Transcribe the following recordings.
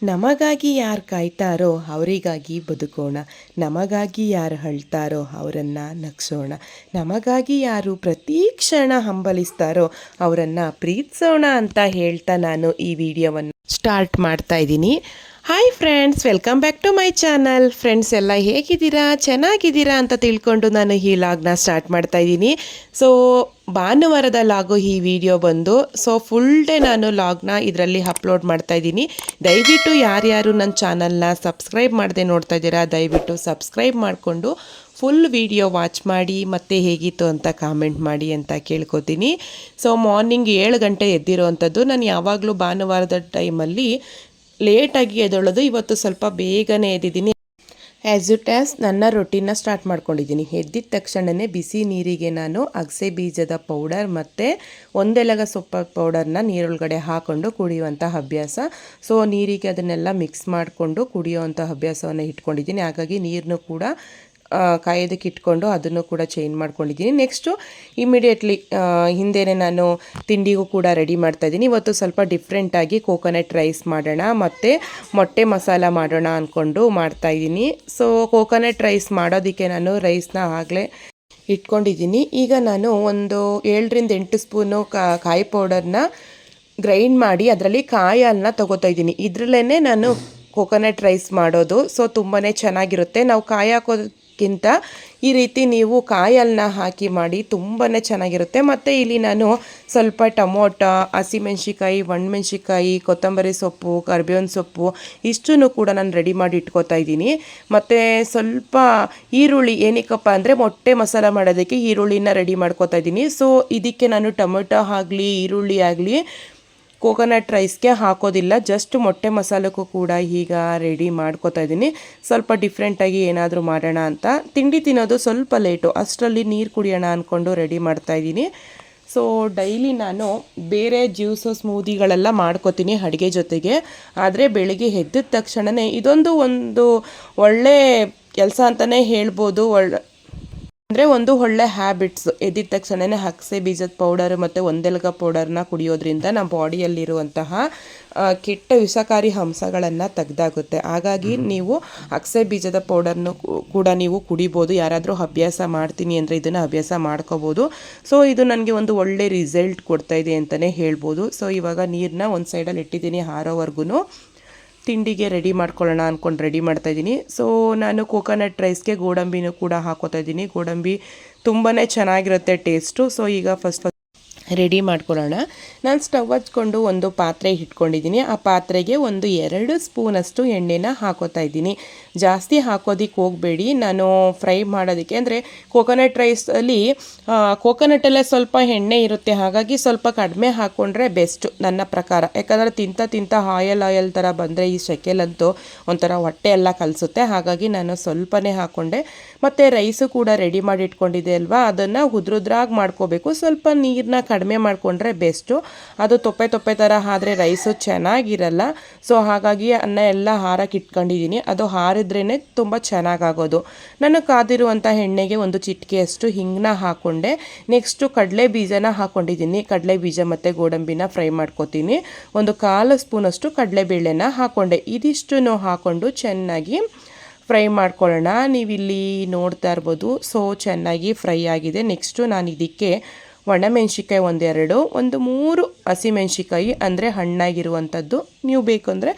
ನಮಗಾಗಿ ಯಾರು ಕಾಯ್ತಾರೋ ಅವರಿಗಾಗಿ ಬದುಕೋಣ, ನಮಗಾಗಿ ಯಾರು ಅಳ್ತಾರೋ ಅವರನ್ನು ನಗಿಸೋಣ, ನಮಗಾಗಿ ಯಾರು ಪ್ರತಿ ಕ್ಷಣ ಹಂಬಲಿಸ್ತಾರೋ ಅವರನ್ನು ಪ್ರೀತಿಸೋಣ ಅಂತ ಹೇಳ್ತಾ ನಾನು ಈ ವಿಡಿಯೋವನ್ನು ಸ್ಟಾರ್ಟ್ ಮಾಡ್ತಾ ಇದ್ದೀನಿ. Hi friends, welcome back to my channel. Friends ಎಲ್ಲ ಹೇಗಿದ್ದೀರಾ, ಚೆನ್ನಾಗಿದ್ದೀರಾ ಅಂತ ತಿಳ್ಕೊಂಡು ನಾನು ಈ ಲಾಗ್ನ ಸ್ಟಾರ್ಟ್ ಮಾಡ್ತಾ ಇದ್ದೀನಿ. ಸೊ ಭಾನುವಾರದ ಲಾಗು ಈ ವಿಡಿಯೋ ಬಂದು ಫುಲ್ ಡೇ ನಾನು ಲಾಗ್ನ ಇದರಲ್ಲಿ ಅಪ್ಲೋಡ್ ಮಾಡ್ತಾ ಇದ್ದೀನಿ. ದಯವಿಟ್ಟು ಯಾರ್ಯಾರು ನನ್ನ ಚಾನಲ್ನ ಸಬ್ಸ್ಕ್ರೈಬ್ ಮಾಡದೆ ನೋಡ್ತಾ ಇದ್ದೀರಾ, ದಯವಿಟ್ಟು ಸಬ್ಸ್ಕ್ರೈಬ್ ಮಾಡಿಕೊಂಡು ಫುಲ್ ವಿಡಿಯೋ ವಾಚ್ ಮಾಡಿ ಮತ್ತು ಹೇಗಿತ್ತು ಅಂತ ಕಾಮೆಂಟ್ ಮಾಡಿ ಅಂತ ಕೇಳ್ಕೊತೀನಿ. ಮಾರ್ನಿಂಗ್ 7 ಗಂಟೆ ಎದ್ದಿರೋವಂಥದ್ದು. ನಾನು ಯಾವಾಗಲೂ ಭಾನುವಾರದ ಟೈಮಲ್ಲಿ ಲೇಟಾಗಿ ಎದ್ದೇಳೋದು. ಇವತ್ತು ಸ್ವಲ್ಪ ಬೇಗನೆ ಎದ್ದಿದ್ದೀನಿ. ಆ್ಯಸ್ ಇಟ್ ಆ್ಯಸ್ ನನ್ನ ರೊಟೀನ ಸ್ಟಾರ್ಟ್ ಮಾಡ್ಕೊಂಡಿದ್ದೀನಿ. ಎದ್ದಿದ ತಕ್ಷಣವೇ ಬಿಸಿ ನೀರಿಗೆ ನಾನು ಅಗಸೆ ಬೀಜದ ಪೌಡರ್ ಮತ್ತು ಒಂದೆಲಗ ಸೊಪ್ಪು ಪೌಡರ್ನ ನೀರೊಳಗಡೆ ಹಾಕ್ಕೊಂಡು ಕುಡಿಯುವಂಥ ಅಭ್ಯಾಸ. ನೀರಿಗೆ ಅದನ್ನೆಲ್ಲ ಮಿಕ್ಸ್ ಮಾಡಿಕೊಂಡು ಕುಡಿಯುವಂಥ ಅಭ್ಯಾಸವನ್ನು ಇಟ್ಕೊಂಡಿದ್ದೀನಿ. ಹಾಗಾಗಿ ನೀರನ್ನು ಕೂಡ ಕಾಯೋದಕ್ಕೆ ಇಟ್ಕೊಂಡು ಅದನ್ನು ಕೂಡ ಚೇಂಜ್ ಮಾಡ್ಕೊಂಡಿದ್ದೀನಿ. ನೆಕ್ಸ್ಟು ಇಮಿಡಿಯೇಟ್ಲಿ ಹಿಂದೆಯೇ ನಾನು ತಿಂಡಿಗೂ ಕೂಡ ರೆಡಿ ಮಾಡ್ತಾಯಿದ್ದೀನಿ. ಇವತ್ತು ಸ್ವಲ್ಪ ಡಿಫ್ರೆಂಟಾಗಿ ಕೋಕೋನಟ್ ರೈಸ್ ಮಾಡೋಣ ಮತ್ತು ಮೊಟ್ಟೆ ಮಸಾಲ ಮಾಡೋಣ ಅಂದ್ಕೊಂಡು ಮಾಡ್ತಾಯಿದ್ದೀನಿ. ಕೋಕೋನಟ್ ರೈಸ್ ಮಾಡೋದಕ್ಕೆ ನಾನು ರೈಸ್ನ ಆಗಲೇ ಇಟ್ಕೊಂಡಿದ್ದೀನಿ. ಈಗ ನಾನು ಒಂದು 7-8 ಸ್ಪೂನು ಕಾಯಿ ಪೌಡರ್ನ ಗ್ರೈಂಡ್ ಮಾಡಿ ಅದರಲ್ಲಿ ಕಾಯಿ ಹಾಲನ್ನ ತೊಗೋತಾ ಇದ್ದೀನಿ. ಇದರಲ್ಲೇ ನಾನು ಕೋಕೋನಟ್ ರೈಸ್ ಮಾಡೋದು. ತುಂಬಾ ಚೆನ್ನಾಗಿರುತ್ತೆ. ನಾವು ಕಾಯಿ ಹಾಕೋದಕ್ಕಿಂತ ಈ ರೀತಿ ನೀವು ಕಾಯಿ ಹಾಲನ್ನ ಹಾಕಿ ಮಾಡಿ ತುಂಬಾ ಚೆನ್ನಾಗಿರುತ್ತೆ. ಮತ್ತು ಇಲ್ಲಿ ನಾನು ಸ್ವಲ್ಪ ಟೊಮೊಟೊ, ಹಸಿಮೆಣ್ಸಿಕಾಯಿ, ಒಣಮೆಣ್ಸಿಕಾಯಿ, ಕೊತ್ತಂಬರಿ ಸೊಪ್ಪು, ಕರಿಬೇವಿನ ಸೊಪ್ಪು ಇಷ್ಟನ್ನು ಕೂಡ ನಾನು ರೆಡಿ ಮಾಡಿ ಇಟ್ಕೋತಾ ಇದ್ದೀನಿ. ಮತ್ತು ಸ್ವಲ್ಪ ಈರುಳ್ಳಿ, ಏನಕ್ಕಪ್ಪ ಅಂದರೆ ಮೊಟ್ಟೆ ಮಸಾಲ ಮಾಡೋದಕ್ಕೆ ಈರುಳ್ಳಿನ ರೆಡಿ ಮಾಡ್ಕೋತಾ ಇದ್ದೀನಿ. ಇದಕ್ಕೆ ನಾನು ಟೊಮೊಟೊ ಆಗಲಿ ಈರುಳ್ಳಿ ಆಗಲಿ ಕೋಕೋನಟ್ ರೈಸ್ಗೆ ಹಾಕೋದಿಲ್ಲ, ಜಸ್ಟ್ ಮೊಟ್ಟೆ ಮಸಾಲಕ್ಕೂ ಕೂಡ ಈಗ ರೆಡಿ ಮಾಡ್ಕೋತಾ ಇದ್ದೀನಿ. ಸ್ವಲ್ಪ ಡಿಫ್ರೆಂಟಾಗಿ ಏನಾದರೂ ಮಾಡೋಣ ಅಂತ. ತಿಂಡಿ ತಿನ್ನೋದು ಸ್ವಲ್ಪ ಲೇಟು, ಅಷ್ಟರಲ್ಲಿ ನೀರು ಕುಡಿಯೋಣ ಅಂದ್ಕೊಂಡು ರೆಡಿ ಮಾಡ್ತಾಯಿದ್ದೀನಿ. ಡೈಲಿ ನಾನು ಬೇರೆ ಜ್ಯೂಸು ಸ್ಮೂದಿಗಳೆಲ್ಲ ಮಾಡ್ಕೋತೀನಿ ಅಡುಗೆ ಜೊತೆಗೆ. ಆದರೆ ಬೆಳಿಗ್ಗೆ ಎದ್ದ ತಕ್ಷಣವೇ ಇದೊಂದು ಒಳ್ಳೆ ಕೆಲಸ ಅಂತಲೇ ಹೇಳ್ಬೋದು. ಒಂದು ಒಳ್ಳೆ ಹ್ಯಾಬಿಟ್ಸ್. ಎದ್ದಿದ ತಕ್ಷಣವೇ ಅಗಸೆ ಬೀಜದ ಪೌಡರ್ ಮತ್ತು ಒಂದೆಲಗ ಪೌಡರ್ನ ಕುಡಿಯೋದ್ರಿಂದ ನಮ್ಮ ಬಾಡಿಯಲ್ಲಿರುವಂತಹ ಕೆಟ್ಟ ವಿಷಕಾರಿ ಅಂಶಗಳನ್ನು ತೆಗೆದಾಗುತ್ತೆ. ಹಾಗಾಗಿ ನೀವು ಅಗಸೆ ಬೀಜದ ಪೌಡರ್ನು ಕೂಡ ನೀವು ಕುಡಿಬೋದು. ಯಾರಾದರೂ ಅಭ್ಯಾಸ ಮಾಡ್ತೀನಿ ಅಂದರೆ ಇದನ್ನು ಅಭ್ಯಾಸ ಮಾಡ್ಕೋಬೋದು. ಇದು ನನಗೆ ಒಂದು ಒಳ್ಳೆ ರಿಸಲ್ಟ್ ಕೊಡ್ತಾಯಿದೆ ಅಂತಲೇ ಹೇಳ್ಬೋದು. ಇವಾಗ ನೀರನ್ನ ಒಂದು ಸೈಡಲ್ಲಿ ಇಟ್ಟಿದ್ದೀನಿ ಆರೋವರೆಗೂ. ತಿಂಡಿಗೆ ರೆಡಿ ಮಾಡ್ಕೊಳ್ಳೋಣ ಅಂದ್ಕೊಂಡು ರೆಡಿ ಮಾಡ್ತಾಯಿದ್ದೀನಿ. ನಾನು ಕೋಕೋನಟ್ ರೈಸ್ಗೆ ಗೋಡಂಬಿನೂ ಕೂಡ ಹಾಕೋತಾ ಇದ್ದೀನಿ. ಗೋಡಂಬಿ ತುಂಬಾ ಚೆನ್ನಾಗಿರುತ್ತೆ ಟೇಸ್ಟು. ಈಗ ಫಸ್ಟ್ ರೆಡಿ ಮಾಡ್ಕೊಳ್ಳೋಣ. ನಾನು ಸ್ಟವ್ ಹಚ್ಕೊಂಡು ಒಂದು ಪಾತ್ರೆ ಇಟ್ಕೊಂಡಿದ್ದೀನಿ. ಆ ಪಾತ್ರೆಗೆ 2 ಸ್ಪೂನಷ್ಟು ಎಣ್ಣೆನ ಹಾಕೋತಾ ಇದ್ದೀನಿ. ಜಾಸ್ತಿ ಹಾಕೋದಕ್ಕೆ ಹೋಗಬೇಡಿ, ನಾನು ಫ್ರೈ ಮಾಡೋದಕ್ಕೆ. ಅಂದರೆ ಕೋಕೋನಟ್ ರೈಸಲ್ಲಿ ಕೋಕೋನಟಲ್ಲೇ ಸ್ವಲ್ಪ ಎಣ್ಣೆ ಇರುತ್ತೆ, ಹಾಗಾಗಿ ಸ್ವಲ್ಪ ಕಡಿಮೆ ಹಾಕ್ಕೊಂಡ್ರೆ ಬೆಸ್ಟು ನನ್ನ ಪ್ರಕಾರ. ಯಾಕಂದರೆ ತಿಂತ ಆಯಲ್ ಥರ ಬಂದರೆ ಈ ಸೆಕೆಲಂತೂ ಒಂಥರ ಹೊಟ್ಟೆ ಎಲ್ಲ ಕಲಿಸುತ್ತೆ. ಹಾಗಾಗಿ ನಾನು ಸ್ವಲ್ಪನೇ ಹಾಕ್ಕೊಂಡೆ. ಮತ್ತು ರೈಸು ಕೂಡ ರೆಡಿ ಮಾಡಿ ಇಟ್ಕೊಂಡಿದ್ದೆ ಅಲ್ವಾ, ಅದನ್ನು ಉದ್ರುದ್ರಾಗಿ ಮಾಡ್ಕೋಬೇಕು. ಸ್ವಲ್ಪ ನೀರನ್ನ ಕಡಿಮೆ ಮಾಡಿಕೊಂಡ್ರೆ ಬೆಸ್ಟು. ಅದು ತೊಪ್ಪೆ ಥರ ಆದರೆ ರೈಸು ಚೆನ್ನಾಗಿರಲ್ಲ. ಹಾಗಾಗಿ ಅನ್ನ ಎಲ್ಲ ಹಾರಕ್ಕೆ ಇಟ್ಕೊಂಡಿದ್ದೀನಿ. ಅದು ಹಾರಿದ್ರೇ ತುಂಬ ಚೆನ್ನಾಗಾಗೋದು. ನಾನು ಕಾದಿರುವಂಥ ಎಣ್ಣೆಗೆ 1 ಚಿಟಿಕೆಯಷ್ಟು ಹಿಂಗನ್ನ ಹಾಕ್ಕೊಂಡೆ. ನೆಕ್ಸ್ಟು ಕಡಲೆ ಬೀಜನ ಹಾಕ್ಕೊಂಡಿದ್ದೀನಿ. ಕಡಲೆ ಬೀಜ ಮತ್ತು ಗೋಡಂಬಿನ ಫ್ರೈ ಮಾಡ್ಕೊತೀನಿ. 1/4 ಸ್ಪೂನಷ್ಟು ಕಡಲೆಬೇಳೆನ ಹಾಕ್ಕೊಂಡೆ. ಇದಿಷ್ಟನ್ನು ಹಾಕ್ಕೊಂಡು ಚೆನ್ನಾಗಿ ಫ್ರೈ ಮಾಡ್ಕೊಳ್ಳೋಣ. ನೀವಿಲ್ಲಿ ನೋಡ್ತಾ ಇರ್ಬೋದು, ಚೆನ್ನಾಗಿ ಫ್ರೈ ಆಗಿದೆ. ನೆಕ್ಸ್ಟು ನಾನು ಇದಕ್ಕೆ ಒಣಮೆಣ್ಸಿಕಾಯಿ 1-2, 3 ಹಸಿಮೆಣ್ಸಿಕಾಯಿ ಅಂದರೆ ಹಣ್ಣಾಗಿರುವಂಥದ್ದು. ನೀವು ಬೇಕಂದರೆ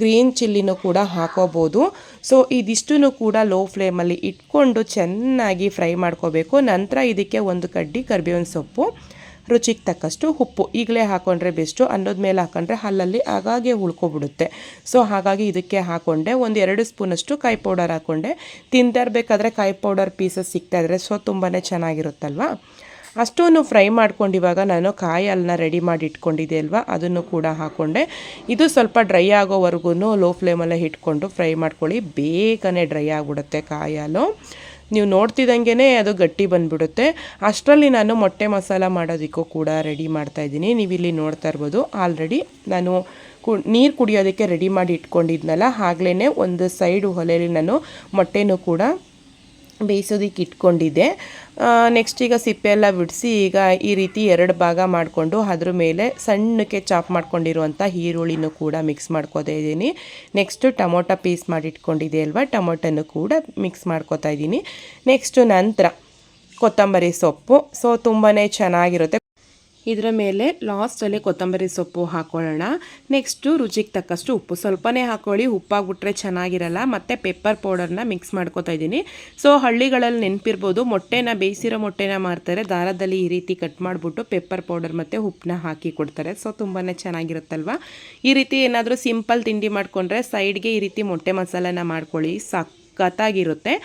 ಗ್ರೀನ್ ಚಿಲ್ಲಿನೂ ಕೂಡ ಹಾಕೋಬೋದು. ಇದಿಷ್ಟನ್ನು ಕೂಡ ಲೋ ಫ್ಲೇಮಲ್ಲಿ ಇಟ್ಕೊಂಡು ಚೆನ್ನಾಗಿ ಫ್ರೈ ಮಾಡ್ಕೋಬೇಕು. ನಂತರ ಇದಕ್ಕೆ 1 ಕಡ್ಡಿ ಕರಿಬೇವಿನ ಸೊಪ್ಪು, ರುಚಿಗೆ ತಕ್ಕಷ್ಟು ಉಪ್ಪು ಈಗಲೇ ಹಾಕ್ಕೊಂಡ್ರೆ ಬೆಸ್ಟು. ಅನ್ನೋದ ಮೇಲೆ ಹಾಕ್ಕೊಂಡ್ರೆ ಅಲ್ಲಲ್ಲಿ ಆಗಾಗೆ ಉಳ್ಕೊಬಿಡುತ್ತೆ. ಹಾಗಾಗಿ ಇದಕ್ಕೆ ಹಾಕ್ಕೊಂಡೆ. 1-2 ಸ್ಪೂನಷ್ಟು ಕಾಯಿ ಪೌಡರ್ ಹಾಕ್ಕೊಂಡೆ. ತಿಂತಾ ಇರಬೇಕಾದ್ರೆ ಕಾಯಿ ಪೌಡರ್ ಪೀಸಸ್ ಸಿಗ್ತಾಯಿದ್ರೆ ತುಂಬಾ ಚೆನ್ನಾಗಿರುತ್ತಲ್ವ. ಅಷ್ಟೂ ಫ್ರೈ ಮಾಡ್ಕೊಂಡು ಇವಾಗ ನಾನು ಕಾಯಿ ಹಾಲನ್ನ ರೆಡಿ ಮಾಡಿ ಇಟ್ಕೊಂಡಿದ್ದೆ ಅಲ್ವಾ, ಅದನ್ನು ಕೂಡ ಹಾಕ್ಕೊಂಡೆ. ಇದು ಸ್ವಲ್ಪ ಡ್ರೈ ಆಗೋವರೆಗೂ ಲೋ ಫ್ಲೇಮಲ್ಲೇ ಇಟ್ಕೊಂಡು ಫ್ರೈ ಮಾಡ್ಕೊಳ್ಳಿ. ಬೇಗನೆ ಡ್ರೈ ಆಗಿಬಿಡುತ್ತೆ ಕಾಯಿ ಹಾಲು. ನೀವು ನೋಡ್ತಿದ್ದಂಗೆ ಅದು ಗಟ್ಟಿ ಬಂದುಬಿಡುತ್ತೆ. ಅಷ್ಟರಲ್ಲಿ ನಾನು ಮೊಟ್ಟೆ ಮಸಾಲ ಮಾಡೋದಕ್ಕೂ ಕೂಡ ರೆಡಿ ಮಾಡ್ತಾಯಿದ್ದೀನಿ. ನೀವಿಲ್ಲಿ ನೋಡ್ತಾ ಇರ್ಬೋದು, ಆಲ್ರೆಡಿ ನಾನು ನೀರು ಕುಡಿಯೋದಕ್ಕೆ ರೆಡಿ ಮಾಡಿ ಇಟ್ಕೊಂಡಿದ್ನಲ್ಲ, ಆಗಲೇ ಒಂದು ಸೈಡು ಒಲೆಯಲ್ಲಿ ನಾನು ಮೊಟ್ಟೆನೂ ಕೂಡ ಬೇಯಿಸೋದಕ್ಕೆ ಇಟ್ಕೊಂಡಿದ್ದೆ. ನೆಕ್ಸ್ಟ್ ಈಗ ಸಿಪ್ಪೆ ಎಲ್ಲ ಬಿಡಿಸಿ ಈಗ ಈ ರೀತಿ 2 ಭಾಗ ಮಾಡಿಕೊಂಡು ಅದ್ರ ಮೇಲೆ ಸಣ್ಣಕ್ಕೆ ಚಾಪ್ ಮಾಡ್ಕೊಂಡಿರುವಂಥ ಈರುಳ್ಳಿನೂ ಕೂಡ ಮಿಕ್ಸ್ ಮಾಡ್ಕೋತಾ ಇದ್ದೀನಿ. ನೆಕ್ಸ್ಟು ಟೊಮೊಟೊ ಪೀಸ್ ಮಾಡಿ ಇಟ್ಕೊಂಡಿದ್ದೆ ಅಲ್ವಾ, ಟೊಮೊಟೊನು ಕೂಡ ಮಿಕ್ಸ್ ಮಾಡ್ಕೋತಾ ಇದ್ದೀನಿ. ನೆಕ್ಸ್ಟು ನಂತರ ಕೊತ್ತಂಬರಿ ಸೊಪ್ಪು, ಸೊ ತುಂಬಾ ಚೆನ್ನಾಗಿರುತ್ತೆ. ಇದರ ಮೇಲೆ ಲಾಸ್ಟಲ್ಲಿ ಕೊತ್ತಂಬರಿ ಸೊಪ್ಪು ಹಾಕೊಳ್ಳೋಣ. ನೆಕ್ಸ್ಟು ರುಚಿಗೆ ತಕ್ಕಷ್ಟು ಉಪ್ಪು ಸ್ವಲ್ಪನೇ ಹಾಕೊಳ್ಳಿ, ಉಪ್ಪಾಗ್ಬಿಟ್ರೆ ಚೆನ್ನಾಗಿರಲ್ಲ. ಮತ್ತು ಪೆಪ್ಪರ್ ಪೌಡರ್ನ ಮಿಕ್ಸ್ ಮಾಡ್ಕೊತಾ ಇದ್ದೀನಿ. ಸೊ ಹಳ್ಳಿಗಳಲ್ಲಿ ನೆನಪಿರ್ಬೋದು, ಬೇಯಿಸಿರೋ ಮೊಟ್ಟೆನ ಮಾರ್ತಾರೆ, ದಾರದಲ್ಲಿ ಈ ರೀತಿ ಕಟ್ ಮಾಡಿಬಿಟ್ಟು ಪೆಪ್ಪರ್ ಪೌಡರ್ ಮತ್ತು ಉಪ್ಪನ್ನ ಹಾಕಿ ಕೊಡ್ತಾರೆ. ಸೊ ತುಂಬಾ ಚೆನ್ನಾಗಿರುತ್ತಲ್ವ. ಈ ರೀತಿ ಏನಾದರೂ ಸಿಂಪಲ್ ತಿಂಡಿ ಮಾಡಿಕೊಂಡ್ರೆ ಸೈಡ್ಗೆ ಈ ರೀತಿ ಮೊಟ್ಟೆ ಮಸಾಲೆನ ಮಾಡ್ಕೊಳ್ಳಿ, ಸಖತ್ತಾಗಿರುತ್ತೆ.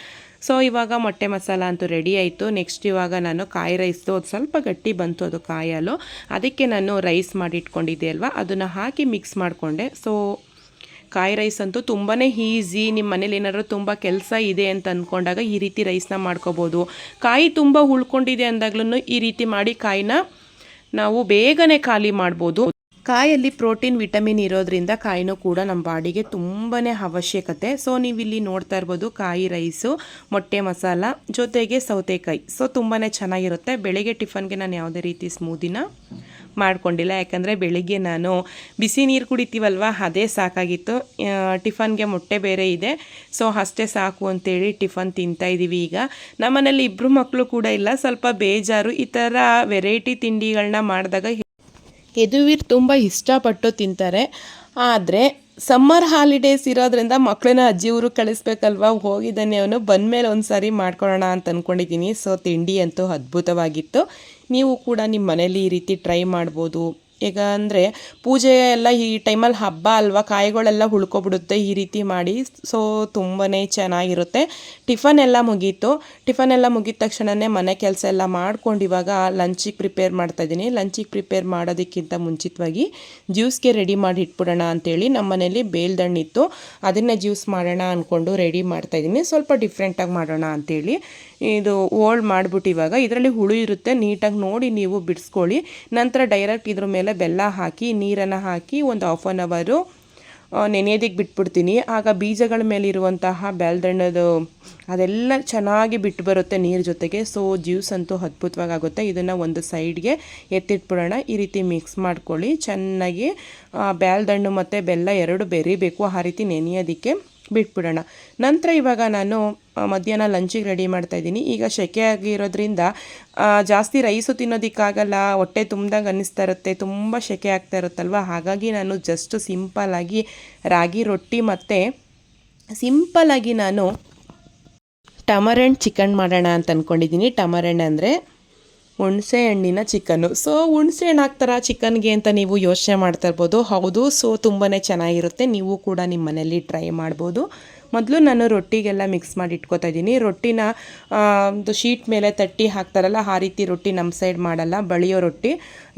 ಸೊ ಇವಾಗ ಮೊಟ್ಟೆ ಮಸಾಲ ಅಂತೂ ರೆಡಿ ಆಯಿತು. ನೆಕ್ಸ್ಟ್ ಇವಾಗ ನಾನು ಕಾಯಿ ರೈಸ್ದು ಅದು ಸ್ವಲ್ಪ ಗಟ್ಟಿ ಬಂತು, ಅದು ಕಾಯಿ ಹಾಲು, ಅದಕ್ಕೆ ನಾನು ರೈಸ್ ಮಾಡಿ ಇಟ್ಕೊಂಡಿದ್ದೆ ಅಲ್ವಾ, ಅದನ್ನು ಹಾಕಿ ಮಿಕ್ಸ್ ಮಾಡಿಕೊಂಡೆ. ಸೊ ಕಾಯಿ ರೈಸ್ ಅಂತೂ ತುಂಬಾ ಈಸಿ. ನಿಮ್ಮ ಮನೇಲಿ ಏನಾದರೂ ತುಂಬ ಕೆಲಸ ಇದೆ ಅಂತ ಅಂದ್ಕೊಂಡಾಗ ಈ ರೀತಿ ರೈಸ್ನ ಮಾಡ್ಕೋಬೋದು. ಕಾಯಿ ತುಂಬ ಉಳ್ಕೊಂಡಿದೆ ಅಂದಾಗ್ಲೂ ಈ ರೀತಿ ಮಾಡಿ ಕಾಯಿನ ನಾವು ಬೇಗನೆ ಖಾಲಿ ಮಾಡ್ಬೋದು. ಕಾಯಲ್ಲಿ ಪ್ರೋಟೀನ್ ವಿಟಮಿನ್ ಇರೋದ್ರಿಂದ ಕಾಯಿನೂ ಕೂಡ ನಮ್ಮ ಬಾಡಿಗೆ ತುಂಬಾ ಅವಶ್ಯಕತೆ. ಸೊ ನೀವು ಇಲ್ಲಿ ನೋಡ್ತಾ ಇರ್ಬೋದು ಕಾಯಿ ರೈಸು, ಮೊಟ್ಟೆ ಮಸಾಲ ಜೊತೆಗೆ ಸೌತೆಕಾಯಿ. ಸೊ ತುಂಬಾ ಚೆನ್ನಾಗಿರುತ್ತೆ. ಬೆಳಗ್ಗೆ ಟಿಫನ್ಗೆ ನಾನು ಯಾವುದೇ ರೀತಿ ಸ್ಮೂದಿನ ಮಾಡ್ಕೊಂಡಿಲ್ಲ, ಯಾಕಂದರೆ ಬೆಳಿಗ್ಗೆ ನಾನು ಬಿಸಿ ನೀರು ಕುಡಿತೀವಲ್ವ ಅದೇ ಸಾಕಾಗಿತ್ತು. ಟಿಫನ್ಗೆ ಮೊಟ್ಟೆ ಬೇರೆ ಇದೆ, ಸೊ ಅಷ್ಟೇ ಸಾಕು ಅಂತೇಳಿ ಟಿಫನ್ ತಿಂತಾಯಿದ್ದೀವಿ. ಈಗ ನಮ್ಮನೇಲಿ 2 ಮಕ್ಕಳು ಕೂಡ ಇಲ್ಲ, ಸ್ವಲ್ಪ ಬೇಜಾರು. ಈ ಥರ ವೆರೈಟಿ ತಿಂಡಿಗಳನ್ನ ಮಾಡಿದಾಗ ಯದುವೀರ್ ತುಂಬ ಇಷ್ಟಪಟ್ಟು ತಿಂತಾರೆ. ಆದರೆ ಸಮ್ಮರ್ ಹಾಲಿಡೇಸ್ ಇರೋದ್ರಿಂದ ಮಕ್ಕಳನ್ನ ಅಜ್ಜಿಯವರು ಕಳಿಸ್ಬೇಕಲ್ವ, ಹೋಗಿದ್ದಾನೆ ಅವನು, ಬಂದಮೇಲೆ ಒಂದು ಸಾರಿ ಮಾಡ್ಕೊಳ್ಳೋಣ ಅಂತ ಅಂದ್ಕೊಂಡಿದ್ದೀನಿ. ಸೊ ತಿಂಡಿ ಅಂತೂ ಅದ್ಭುತವಾಗಿತ್ತು. ನೀವು ಕೂಡ ನಿಮ್ಮ ಮನೇಲಿ ಈ ರೀತಿ ಟ್ರೈ ಮಾಡ್ಬೋದು. ಈಗ ಅಂದರೆ ಪೂಜೆ ಎಲ್ಲ ಈ ಟೈಮಲ್ಲಿ ಹಬ್ಬ ಅಲ್ವಾ, ಕಾಯಿಗಳೆಲ್ಲ ಉಳ್ಕೊಬಿಡುತ್ತೆ ಈ ರೀತಿ ಮಾಡಿ. ಸೊ ತುಂಬಾ ಚೆನ್ನಾಗಿರುತ್ತೆ. ಟಿಫನ್ ಎಲ್ಲ ಮುಗೀತು. ಟಿಫನ್ ಎಲ್ಲ ಮುಗಿದ ತಕ್ಷಣವೇ ಮನೆ ಕೆಲಸ ಎಲ್ಲ ಮಾಡ್ಕೊಂಡು ಇವಾಗ ಲಂಚಿಗೆ ಪ್ರಿಪೇರ್ ಮಾಡ್ತಾಯಿದ್ದೀನಿ. ಲಂಚಿಗೆ ಪ್ರಿಪೇರ್ ಮಾಡೋದಕ್ಕಿಂತ ಮುಂಚಿತವಾಗಿ ಜ್ಯೂಸ್ಗೆ ರೆಡಿ ಮಾಡಿ ಇಟ್ಬಿಡೋಣ ಅಂಥೇಳಿ ನಮ್ಮ ಮನೇಲಿ ಬೇಲ್ದಣ್ಣಿತ್ತು, ಅದನ್ನೇ ಜ್ಯೂಸ್ ಮಾಡೋಣ ಅಂದ್ಕೊಂಡು ರೆಡಿ ಮಾಡ್ತಾಯಿದ್ದೀನಿ. ಸ್ವಲ್ಪ ಡಿಫ್ರೆಂಟಾಗಿ ಮಾಡೋಣ ಅಂಥೇಳಿ ಇದು ಓಲ್ಡ್ ಮಾಡಿಬಿಟ್ಟು ಇವಾಗ ಇದರಲ್ಲಿ ಹುಳು ಇರುತ್ತೆ, ನೀಟಾಗಿ ನೋಡಿ ನೀವು ಬಿಡಿಸ್ಕೊಳ್ಳಿ. ನಂತರ ಡೈರೆಕ್ಟ್ ಇದ್ರ ಮೇಲೆ ಬೆಲ್ಲ ಹಾಕಿ ನೀರನ್ನು ಹಾಕಿ ಒಂದು 1/2 ಅವರು ನೆನೆಯೋದಕ್ಕೆ ಬಿಟ್ಬಿಡ್ತೀನಿ. ಆಗ ಬೀಜಗಳ ಮೇಲಿರುವಂತಹ ಬೆಲ್ದಣ್ಣದು ಅದೆಲ್ಲ ಚೆನ್ನಾಗಿ ಬಿಟ್ಟು ಬರುತ್ತೆ ನೀರು ಜೊತೆಗೆ. ಸೊ ಜ್ಯೂಸ್ ಅಂತೂ ಅದ್ಭುತವಾಗುತ್ತೆ. ಇದನ್ನು ಒಂದು ಸೈಡ್ಗೆ ಎತ್ತಿಟ್ಬಿಡೋಣ. ಈ ರೀತಿ ಮಿಕ್ಸ್ ಮಾಡ್ಕೊಳ್ಳಿ ಚೆನ್ನಾಗಿ. ಬೆಲ್ದಣ್ಣು ಮತ್ತು ಬೆಲ್ಲ 2 ಬೆರಿಬೇಕು, ಆ ರೀತಿ ನೆನೆಯೋದಕ್ಕೆ ಬಿಟ್ಬಿಡೋಣ. ನಂತರ ಇವಾಗ ನಾನು ಮಧ್ಯಾಹ್ನ ಲಂಚಿಗೆ ರೆಡಿ ಮಾಡ್ತಾಯಿದ್ದೀನಿ. ಈಗ ಸೆಕೆ ಆಗಿರೋದ್ರಿಂದ ಜಾಸ್ತಿ ರೈಸು ತಿನ್ನೋದಕ್ಕಾಗಲ್ಲ, ಹೊಟ್ಟೆ ತುಂಬ್ದಂಗೆ ಅನ್ನಿಸ್ತಾ ಇರುತ್ತೆ, ತುಂಬ ಸೆಕೆ ಆಗ್ತಾ ಇರುತ್ತಲ್ವ. ಹಾಗಾಗಿ ನಾನು ಜಸ್ಟ್ ಸಿಂಪಲ್ಲಾಗಿ ರಾಗಿ ರೊಟ್ಟಿ ಮತ್ತು ಸಿಂಪಲ್ಲಾಗಿ ನಾನು ಟಮರೆಂಟ್ ಚಿಕನ್ ಮಾಡೋಣ ಅಂತ ಅಂದ್ಕೊಂಡಿದ್ದೀನಿ. ಟಮರೆಂಟ್ ಅಂದರೆ ಹುಣಸೆ ಹಣ್ಣಿನ ಚಿಕನ್ನು. ಸೊ ಹುಣಸೆ ಹಣ್ಣು ಹಾಕ್ತಾರ ಚಿಕನ್ಗೆ ಅಂತ ನೀವು ಯೋಚನೆ ಮಾಡ್ತಾ ಇರ್ಬೋದು. ಹೌದು, ಸೊ ತುಂಬಾ ಚೆನ್ನಾಗಿರುತ್ತೆ. ನೀವು ಕೂಡ ನಿಮ್ಮ ಮನೇಲಿ ಟ್ರೈ ಮಾಡ್ಬೋದು. ಮೊದಲು ನಾನು ರೊಟ್ಟಿಗೆಲ್ಲ ಮಿಕ್ಸ್ ಮಾಡಿ ಇಟ್ಕೋತಾ ಇದ್ದೀನಿ. ರೊಟ್ಟಿನ ಒಂದು ಶೀಟ್ ಮೇಲೆ ತಟ್ಟಿ ಹಾಕ್ತಾರಲ್ಲ, ಆ ರೀತಿ ರೊಟ್ಟಿ ನಮ್ಮ ಸೈಡ್ ಮಾಡಲ್ಲ, ಬಳಿಯೋ ರೊಟ್ಟಿ.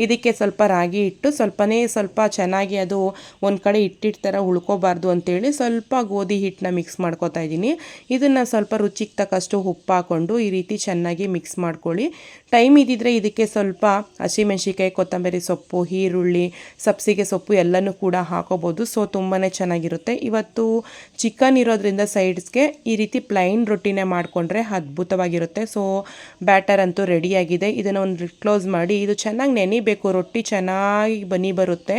ಇದಕ್ಕೆ ಸ್ವಲ್ಪ ರಾಗಿ ಹಿಟ್ಟು ಸ್ವಲ್ಪ ಚೆನ್ನಾಗಿ ಅದು ಒಂದು ಕಡೆ ಹಿಟ್ಟಿಟ್ಟು ಥರ ಉಳ್ಕೋಬಾರ್ದು ಅಂತೇಳಿ ಸ್ವಲ್ಪ ಗೋಧಿ ಹಿಟ್ಟನ್ನ ಮಿಕ್ಸ್ ಮಾಡ್ಕೋತಾ ಇದ್ದೀನಿ. ಇದನ್ನು ಸ್ವಲ್ಪ ರುಚಿಗೆ ತಕ್ಕಷ್ಟು ಉಪ್ಪು ಹಾಕ್ಕೊಂಡು ಈ ರೀತಿ ಚೆನ್ನಾಗಿ ಮಿಕ್ಸ್ ಮಾಡ್ಕೊಳ್ಳಿ. ಟೈಮ್ ಇದ್ದಿದ್ರೆ ಇದಕ್ಕೆ ಸ್ವಲ್ಪ ಹಸಿಮೆಣ್ಸಿಕಾಯಿ, ಕೊತ್ತಂಬರಿ ಸೊಪ್ಪು, ಈರುಳ್ಳಿ, ಸಬ್ಸಿಗೆ ಸೊಪ್ಪು ಎಲ್ಲನೂ ಕೂಡ ಹಾಕೋಬೋದು. ಸೊ ತುಂಬಾ ಚೆನ್ನಾಗಿರುತ್ತೆ. ಇವತ್ತು ಚಿಕನ್ ಇರೋದ್ರಿಂದ ಸೈಡ್ಸ್ಗೆ ಈ ರೀತಿ ಪ್ಲೈನ್ ರೊಟ್ಟಿನೇ ಮಾಡಿಕೊಂಡ್ರೆ ಅದ್ಭುತವಾಗಿರುತ್ತೆ. ಸೊ ಬ್ಯಾಟರ್ ಅಂತೂ ರೆಡಿಯಾಗಿದೆ. ಇದನ್ನು ಒಂದು ಕ್ಲೋಸ್ ಮಾಡಿ ಇದು ಚೆನ್ನಾಗಿ ನೆನಿಬೇಕು. ರೊಟ್ಟಿ ಚೆನ್ನಾಗಿ ಬರುತ್ತೆ,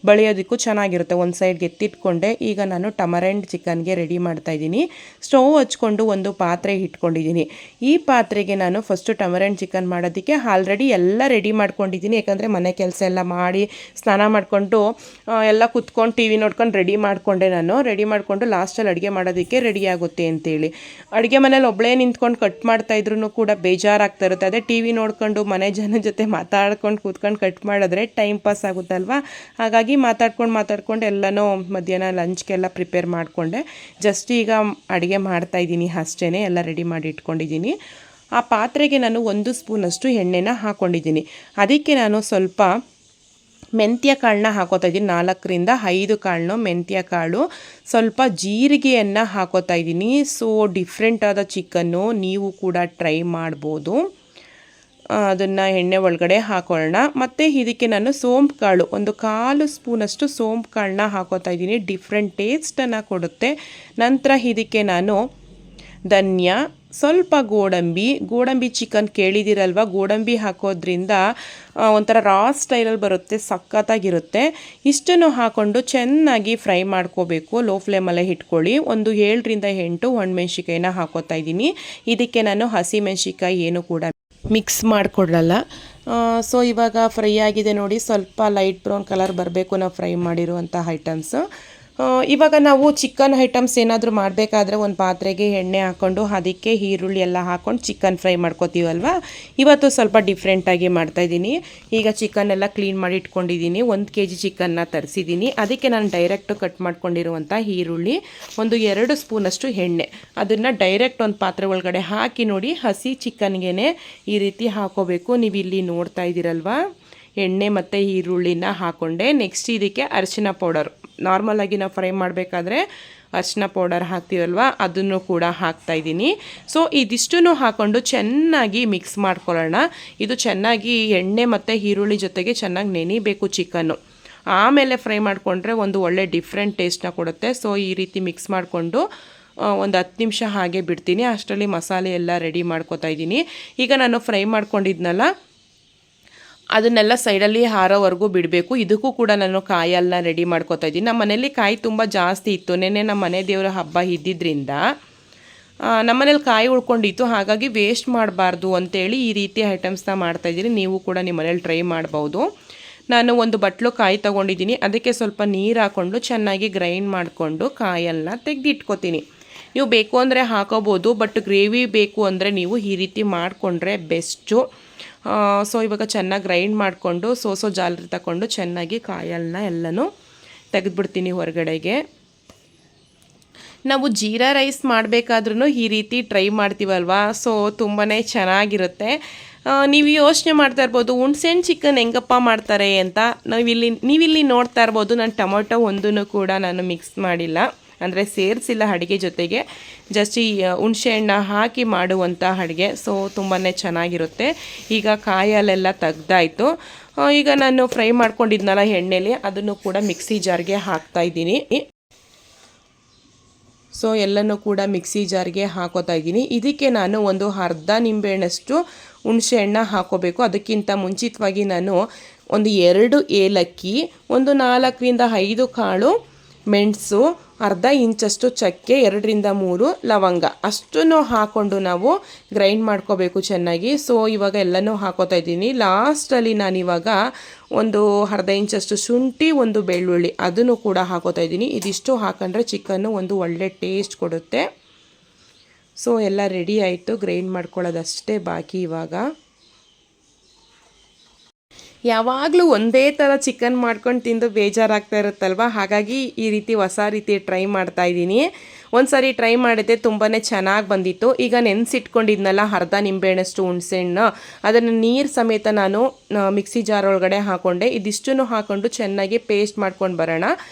ಬಳಿಯೋದಕ್ಕೂ ಚೆನ್ನಾಗಿರುತ್ತೆ. ಒಂದು ಸೈಡ್ಗೆ ಎತ್ತಿಟ್ಕೊಂಡೆ. ಈಗ ನಾನು ಟಮರೆಂಟ್ ಚಿಕನ್ಗೆ ರೆಡಿ ಮಾಡ್ತಾಯಿದ್ದೀನಿ. ಸ್ಟವ್ ಹಚ್ಕೊಂಡು ಒಂದು ಪಾತ್ರೆ ಇಟ್ಕೊಂಡಿದ್ದೀನಿ. ಈ ಪಾತ್ರೆಗೆ ನಾನು ಫಸ್ಟು ಟಮರೆಂಟ್ ಚಿಕನ್ ಮಾಡೋದಕ್ಕೆ ಆಲ್ರೆಡಿ ಎಲ್ಲ ರೆಡಿ ಮಾಡ್ಕೊಂಡಿದ್ದೀನಿ. ಯಾಕಂದರೆ ಮನೆ ಕೆಲಸ ಎಲ್ಲ ಮಾಡಿ ಸ್ನಾನ ಮಾಡಿಕೊಂಡು ಎಲ್ಲ ಕುತ್ಕೊಂಡು ಟಿ ವಿ ನೋಡ್ಕೊಂಡು ರೆಡಿ ಮಾಡಿಕೊಂಡು ಲಾಸ್ಟಲ್ಲಿ ಅಡುಗೆ ಮಾಡೋದಕ್ಕೆ ರೆಡಿ ಆಗುತ್ತೆ ಅಂತೇಳಿ. ಅಡುಗೆ ಮನೇಲಿ ಒಬ್ಬಳೇ ನಿಂತ್ಕೊಂಡು ಕಟ್ ಮಾಡ್ತಾಯಿದ್ರು ಕೂಡ ಬೇಜಾರಾಗ್ತಾ ಇರುತ್ತೆ. ಅದೇ ಟಿ ವಿ ನೋಡ್ಕೊಂಡು ಮನೆ ಜನ ಜೊತೆ ಮಾತಾಡ್ಕೊಂಡು ಕೂತ್ಕೊಂಡು ಕಟ್ ಮಾಡಿದ್ರೆ ಟೈಮ್ ಪಾಸ್ ಆಗುತ್ತಲ್ವ. ಹಾಗಾಗಿ ಮಾತಾಡ್ಕೊಂಡು ಎಲ್ಲನೂ ಮಧ್ಯಾಹ್ನ ಲಂಚ್ಗೆಲ್ಲ ಪ್ರಿಪೇರ್ ಮಾಡಿಕೊಂಡೆ. ಜಸ್ಟ್ ಈಗ ಅಡುಗೆ ಮಾಡ್ತಾಯಿದ್ದೀನಿ ಅಷ್ಟೇ, ಎಲ್ಲ ರೆಡಿ ಮಾಡಿ ಇಟ್ಕೊಂಡಿದ್ದೀನಿ. ಆ ಪಾತ್ರೆಗೆ ನಾನು 1 ಸ್ಪೂನಷ್ಟು ಎಣ್ಣೆನ ಹಾಕ್ಕೊಂಡಿದ್ದೀನಿ. ಅದಕ್ಕೆ ನಾನು ಸ್ವಲ್ಪ ಮೆಂತ್ಯ ಕಾಳನ್ನ ಹಾಕೋತಾ ಇದ್ದೀನಿ. 4ರಿಂದ 5 ಕಾಳನ್ನು ಮೆಂತ್ಯ ಕಾಳು, ಸ್ವಲ್ಪ ಜೀರಿಗೆಯನ್ನು ಹಾಕೋತಾ ಇದ್ದೀನಿ. ಸೊ ಡಿಫ್ರೆಂಟ್ ಆದ ಚಿಕನ್ನು, ನೀವು ಕೂಡ ಟ್ರೈ ಮಾಡ್ಬೋದು. ಅದನ್ನು ಎಣ್ಣೆ ಒಳಗಡೆ ಹಾಕೊಳ್ಳೋಣ. ಮತ್ತು ಇದಕ್ಕೆ ನಾನು ಸೋಂಪು ಕಾಳು 1/4 ಸ್ಪೂನಷ್ಟು ಸೋಂಪು ಕಾಳನ್ನ ಹಾಕೋತಾ ಇದ್ದೀನಿ. ಡಿಫ್ರೆಂಟ್ ಟೇಸ್ಟನ್ನು ಕೊಡುತ್ತೆ. ನಂತರ ಇದಕ್ಕೆ ನಾನು ಧನ್ಯ, ಸ್ವಲ್ಪ ಗೋಡಂಬಿ ಚಿಕನ್ ಕೇಳಿದಿರಲ್ವ, ಗೋಡಂಬಿ ಹಾಕೋದ್ರಿಂದ ಒಂಥರ ರಾ ಸ್ಟೈಲಲ್ಲಿ ಬರುತ್ತೆ, ಸಖತ್ತಾಗಿರುತ್ತೆ. ಇಷ್ಟನ್ನು ಹಾಕ್ಕೊಂಡು ಚೆನ್ನಾಗಿ ಫ್ರೈ ಮಾಡ್ಕೋಬೇಕು. ಲೋ ಫ್ಲೇಮಲ್ಲೇ ಇಟ್ಕೊಳ್ಳಿ. ಒಂದು 7ರಿಂದ 8 ಒಣಮೆಣ್ಸಿಕಾಯಿನ ಹಾಕೋತಾ ಇದ್ದೀನಿ. ಇದಕ್ಕೆ ನಾನು ಹಸಿಮೆಣ್ಸಿಕಾಯಿ ಏನು ಕೂಡ ಮಿಕ್ಸ್ ಮಾಡಿಕೊಡಲ್ಲ. ಸೊ ಇವಾಗ ಫ್ರೈ ಆಗಿದೆ ನೋಡಿ, ಸ್ವಲ್ಪ ಲೈಟ್ ಬ್ರೌನ್ ಕಲರ್ ಬರಬೇಕು ನಾವು ಫ್ರೈ ಮಾಡಿರುವಂಥ ಐಟಮ್ಸ್. ಇವಾಗ ನಾವು ಚಿಕನ್ ಐಟಮ್ಸ್ ಏನಾದರೂ ಮಾಡಬೇಕಾದ್ರೆ ಒಂದು ಪಾತ್ರೆಗೆ ಎಣ್ಣೆ ಹಾಕ್ಕೊಂಡು ಅದಕ್ಕೆ ಈರುಳ್ಳಿ ಎಲ್ಲ ಹಾಕ್ಕೊಂಡು ಚಿಕನ್ ಫ್ರೈ ಮಾಡ್ಕೋತೀವಲ್ವ, ಇವತ್ತು ಸ್ವಲ್ಪ ಡಿಫ್ರೆಂಟಾಗಿ ಮಾಡ್ತಾಯಿದ್ದೀನಿ. ಈಗ ಚಿಕನ್ ಎಲ್ಲ ಕ್ಲೀನ್ ಮಾಡಿ ಇಟ್ಕೊಂಡಿದ್ದೀನಿ. 1 kg ಚಿಕನ್ನ ತರಿಸಿದ್ದೀನಿ. ಅದಕ್ಕೆ ನಾನು ಡೈರೆಕ್ಟು ಕಟ್ ಮಾಡ್ಕೊಂಡಿರುವಂಥ ಈರುಳ್ಳಿ, ಒಂದು 2 ಸ್ಪೂನಷ್ಟು ಎಣ್ಣೆ, ಅದನ್ನು ಡೈರೆಕ್ಟ್ ಒಂದು ಪಾತ್ರೆ ಒಳಗಡೆ ಹಾಕಿ ನೋಡಿ, ಹಸಿ ಚಿಕನ್ಗೆ ಈ ರೀತಿ ಹಾಕೋಬೇಕು. ನೀವು ಇಲ್ಲಿ ನೋಡ್ತಾ ಇದ್ದೀರಲ್ವ, ಎಣ್ಣೆ ಮತ್ತು ಈರುಳ್ಳಿನ ಹಾಕ್ಕೊಂಡೆ. ನೆಕ್ಸ್ಟ್ ಇದಕ್ಕೆ ಅರಿಶಿನ ಪೌಡರ್, ನಾರ್ಮಲಾಗಿ ನಾವು ಫ್ರೈ ಮಾಡಬೇಕಾದ್ರೆ ಅರಿಶಿನ ಪೌಡರ್ ಹಾಕ್ತೀವಲ್ವ, ಅದನ್ನು ಕೂಡ ಹಾಕ್ತಾಯಿದ್ದೀನಿ. ಸೊ ಇದಿಷ್ಟನ್ನು ಹಾಕ್ಕೊಂಡು ಚೆನ್ನಾಗಿ ಮಿಕ್ಸ್ ಮಾಡ್ಕೊಳ್ಳೋಣ. ಇದು ಚೆನ್ನಾಗಿ ಎಣ್ಣೆ ಮತ್ತು ಈರುಳ್ಳಿ ಜೊತೆಗೆ ಚೆನ್ನಾಗಿ ನೆನಿಬೇಕು ಚಿಕನ್ನು, ಆಮೇಲೆ ಫ್ರೈ ಮಾಡಿಕೊಂಡ್ರೆ ಒಂದು ಒಳ್ಳೆ ಡಿಫ್ರೆಂಟ್ ಟೇಸ್ಟ್ನ ಕೊಡುತ್ತೆ. ಸೊ ಈ ರೀತಿ ಮಿಕ್ಸ್ ಮಾಡಿಕೊಂಡು ಒಂದು 10 ನಿಮಿಷ ಹಾಗೆ ಬಿಡ್ತೀನಿ. ಅಷ್ಟರಲ್ಲಿ ಮಸಾಲೆ ಎಲ್ಲ ರೆಡಿ ಮಾಡ್ಕೊತಾ ಇದ್ದೀನಿ. ಈಗ ನಾನು ಫ್ರೈ ಮಾಡ್ಕೊಂಡಿದ್ನಲ್ಲ, ಅದನ್ನೆಲ್ಲ ಸೈಡಲ್ಲಿ ಹಾರೋವರೆಗೂ ಬಿಡಬೇಕು. ಇದಕ್ಕೂ ಕೂಡ ನಾನು ಕಾಯೆಲ್ಲ ರೆಡಿ ಮಾಡ್ಕೊತಾ ಇದ್ದೀನಿ. ನಮ್ಮ ಮನೇಲಿ ಕಾಯಿ ತುಂಬ ಜಾಸ್ತಿ ಇತ್ತು. ನೆನ್ನೆ ನಮ್ಮ ಮನೆ ದೇವರ ಹಬ್ಬ ಇದ್ದಿದ್ದರಿಂದ ನಮ್ಮ ಮನೇಲಿ ಕಾಯಿ ಉಳ್ಕೊಂಡಿತ್ತು, ಹಾಗಾಗಿ ವೇಸ್ಟ್ ಮಾಡಬಾರ್ದು ಅಂತೇಳಿ ಈ ರೀತಿ ಐಟಮ್ಸ್ನ ಮಾಡ್ತಾಯಿದ್ದೀನಿ. ನೀವು ಕೂಡ ನಿಮ್ಮ ಮನೇಲಿ ಟ್ರೈ ಮಾಡ್ಬೋದು. ನಾನು ಒಂದು ಬಟ್ಲು ಕಾಯಿ ತೊಗೊಂಡಿದ್ದೀನಿ. ಅದಕ್ಕೆ ಸ್ವಲ್ಪ ನೀರು ಹಾಕ್ಕೊಂಡು ಚೆನ್ನಾಗಿ ಗ್ರೈಂಡ್ ಮಾಡಿಕೊಂಡು ಕಾಯೆಲ್ಲ ತೆಗೆದಿಟ್ಕೋತೀನಿ. ನೀವು ಬೇಕು ಅಂದರೆ ಹಾಕೋಬೋದು, ಬಟ್ ಗ್ರೇವಿ ಬೇಕು ಅಂದರೆ ನೀವು ಈ ರೀತಿ ಮಾಡಿಕೊಂಡ್ರೆ ಬೆಸ್ಟು. ಸೊ ಇವಾಗ ಚೆನ್ನಾಗಿ ಗ್ರೈಂಡ್ ಮಾಡಿಕೊಂಡು ಜಾಲರಿ ತಗೊಂಡು ಚೆನ್ನಾಗಿ ಕಾಯನ್ನ ಎಲ್ಲನೂ ತೆಗೆದುಬಿಡ್ತೀನಿ ಹೊರಗಡೆಗೆ. ನಾವು ಜೀರಾ ರೈಸ್ ಮಾಡಬೇಕಾದ್ರೂ ಈ ರೀತಿ ಟ್ರೈ ಮಾಡ್ತೀವಲ್ವ, ಸೊ ತುಂಬಾ ಚೆನ್ನಾಗಿರುತ್ತೆ. ನೀವು ಯೋಚನೆ ಮಾಡ್ತಾ ಇರ್ಬೋದು, ಹುಣ್ಸೆಹಣ್ಣು ಚಿಕನ್ ಹೆಂಗಪ್ಪ ಮಾಡ್ತಾರೆ ಅಂತ. ನೀವಿಲ್ಲಿ ನೋಡ್ತಾ ಇರ್ಬೋದು, ನಾನು ಟೊಮೊಟೊ ಒಂದೂ ಕೂಡ ನಾನು ಮಿಕ್ಸ್ ಮಾಡಿಲ್ಲ, ಅಂದರೆ ಸೇರಿಸಿಲ್ಲ ಅಡುಗೆ ಜೊತೆಗೆ. ಜಸ್ಟ್ ಈ ಹುಣಸೆಹಣ್ಣ ಹಾಕಿ ಮಾಡುವಂಥ ಅಡುಗೆ. ಸೊ ತುಂಬಾ ಚೆನ್ನಾಗಿರುತ್ತೆ. ಈಗ ಕಾಯಲ್ಲೆಲ್ಲ ತೆಗ್ದಾಯಿತು. ಈಗ ನಾನು ಫ್ರೈ ಮಾಡ್ಕೊಂಡಿದ್ನಲ್ಲ ಎಣ್ಣೆಲಿ, ಅದನ್ನು ಕೂಡ ಮಿಕ್ಸಿ ಜಾರ್ಗೆ ಹಾಕ್ತಾಯಿದ್ದೀನಿ. ಸೊ ಎಲ್ಲನೂ ಕೂಡ ಮಿಕ್ಸಿ ಜಾರ್ಗೆ ಹಾಕೋತಾ ಇದ್ದೀನಿ. ಇದಕ್ಕೆ ನಾನು ಒಂದು ಅರ್ಧ ನಿಂಬೆಹಣ್ಣಷ್ಟು ಹುಣಸೆಹಣ್ಣ ಹಾಕೋಬೇಕು. ಅದಕ್ಕಿಂತ ಮುಂಚಿತವಾಗಿ ನಾನು ಒಂದು 2 ಏಲಕ್ಕಿ, ಒಂದು 4ರಿಂದ 5 ಕಾಳು ಮೆಣಸು, ಅರ್ಧ ಇಂಚಷ್ಟು ಚಕ್ಕೆ, 2ರಿಂದ 3 ಲವಂಗ ಅಷ್ಟನ್ನು ಹಾಕ್ಕೊಂಡು ನಾವು ಗ್ರೈಂಡ್ ಮಾಡ್ಕೋಬೇಕು ಚೆನ್ನಾಗಿ. ಸೊ ಇವಾಗ ಎಲ್ಲನೂ ಹಾಕೋತಾ ಇದ್ದೀನಿ. ಲಾಸ್ಟಲ್ಲಿ ನಾನಿವಾಗ ಒಂದು ಅರ್ಧ ಇಂಚಷ್ಟು ಶುಂಠಿ, ಒಂದು ಬೆಳ್ಳುಳ್ಳಿ ಅದನ್ನು ಕೂಡ ಹಾಕೋತಾ ಇದ್ದೀನಿ. ಇದಿಷ್ಟು ಹಾಕೊಂಡ್ರೆ ಚಿಕನ್ನು ಒಂದು ಒಳ್ಳೆ ಟೇಸ್ಟ್ ಕೊಡುತ್ತೆ. ಸೊ ಎಲ್ಲ ರೆಡಿ ಆಯಿತು, ಗ್ರೈಂಡ್ ಮಾಡ್ಕೊಳ್ಳೋದಷ್ಟೇ ಬಾಕಿ. ಇವಾಗ ಯಾವಾಗಲೂ ಒಂದೇ ಥರ ಚಿಕನ್ ಮಾಡ್ಕೊಂಡು ತಿಂದು ಬೇಜಾರಾಗ್ತಾ ಇರುತ್ತಲ್ವ, ಹಾಗಾಗಿ ಈ ರೀತಿ ಹೊಸ ರೀತಿ ಟ್ರೈ ಮಾಡ್ತಾಯಿದ್ದೀನಿ. ಒಂದು ಸಾರಿ ಟ್ರೈ ಮಾಡಿದ್ದೆ, ತುಂಬಾ ಚೆನ್ನಾಗಿ ಬಂದಿತ್ತು. ಈಗ ನೆನೆಸಿಟ್ಕೊಂಡಿದ್ನಲ್ಲ ಅರ್ಧ ನಿಂಬೆಹಣ್ಣಷ್ಟು ಹುಣಸೆಹಣ್ಣು, ಅದನ್ನು ನೀರು ಸಮೇತ ನಾನು ಮಿಕ್ಸಿ ಜಾರ್ ಒಳಗಡೆ ಹಾಕ್ಕೊಂಡೆ. ಇದಿಷ್ಟನ್ನು ಹಾಕ್ಕೊಂಡು ಚೆನ್ನಾಗಿ ಪೇಸ್ಟ್ ಮಾಡ್ಕೊಂಡು ಬರೋಣ.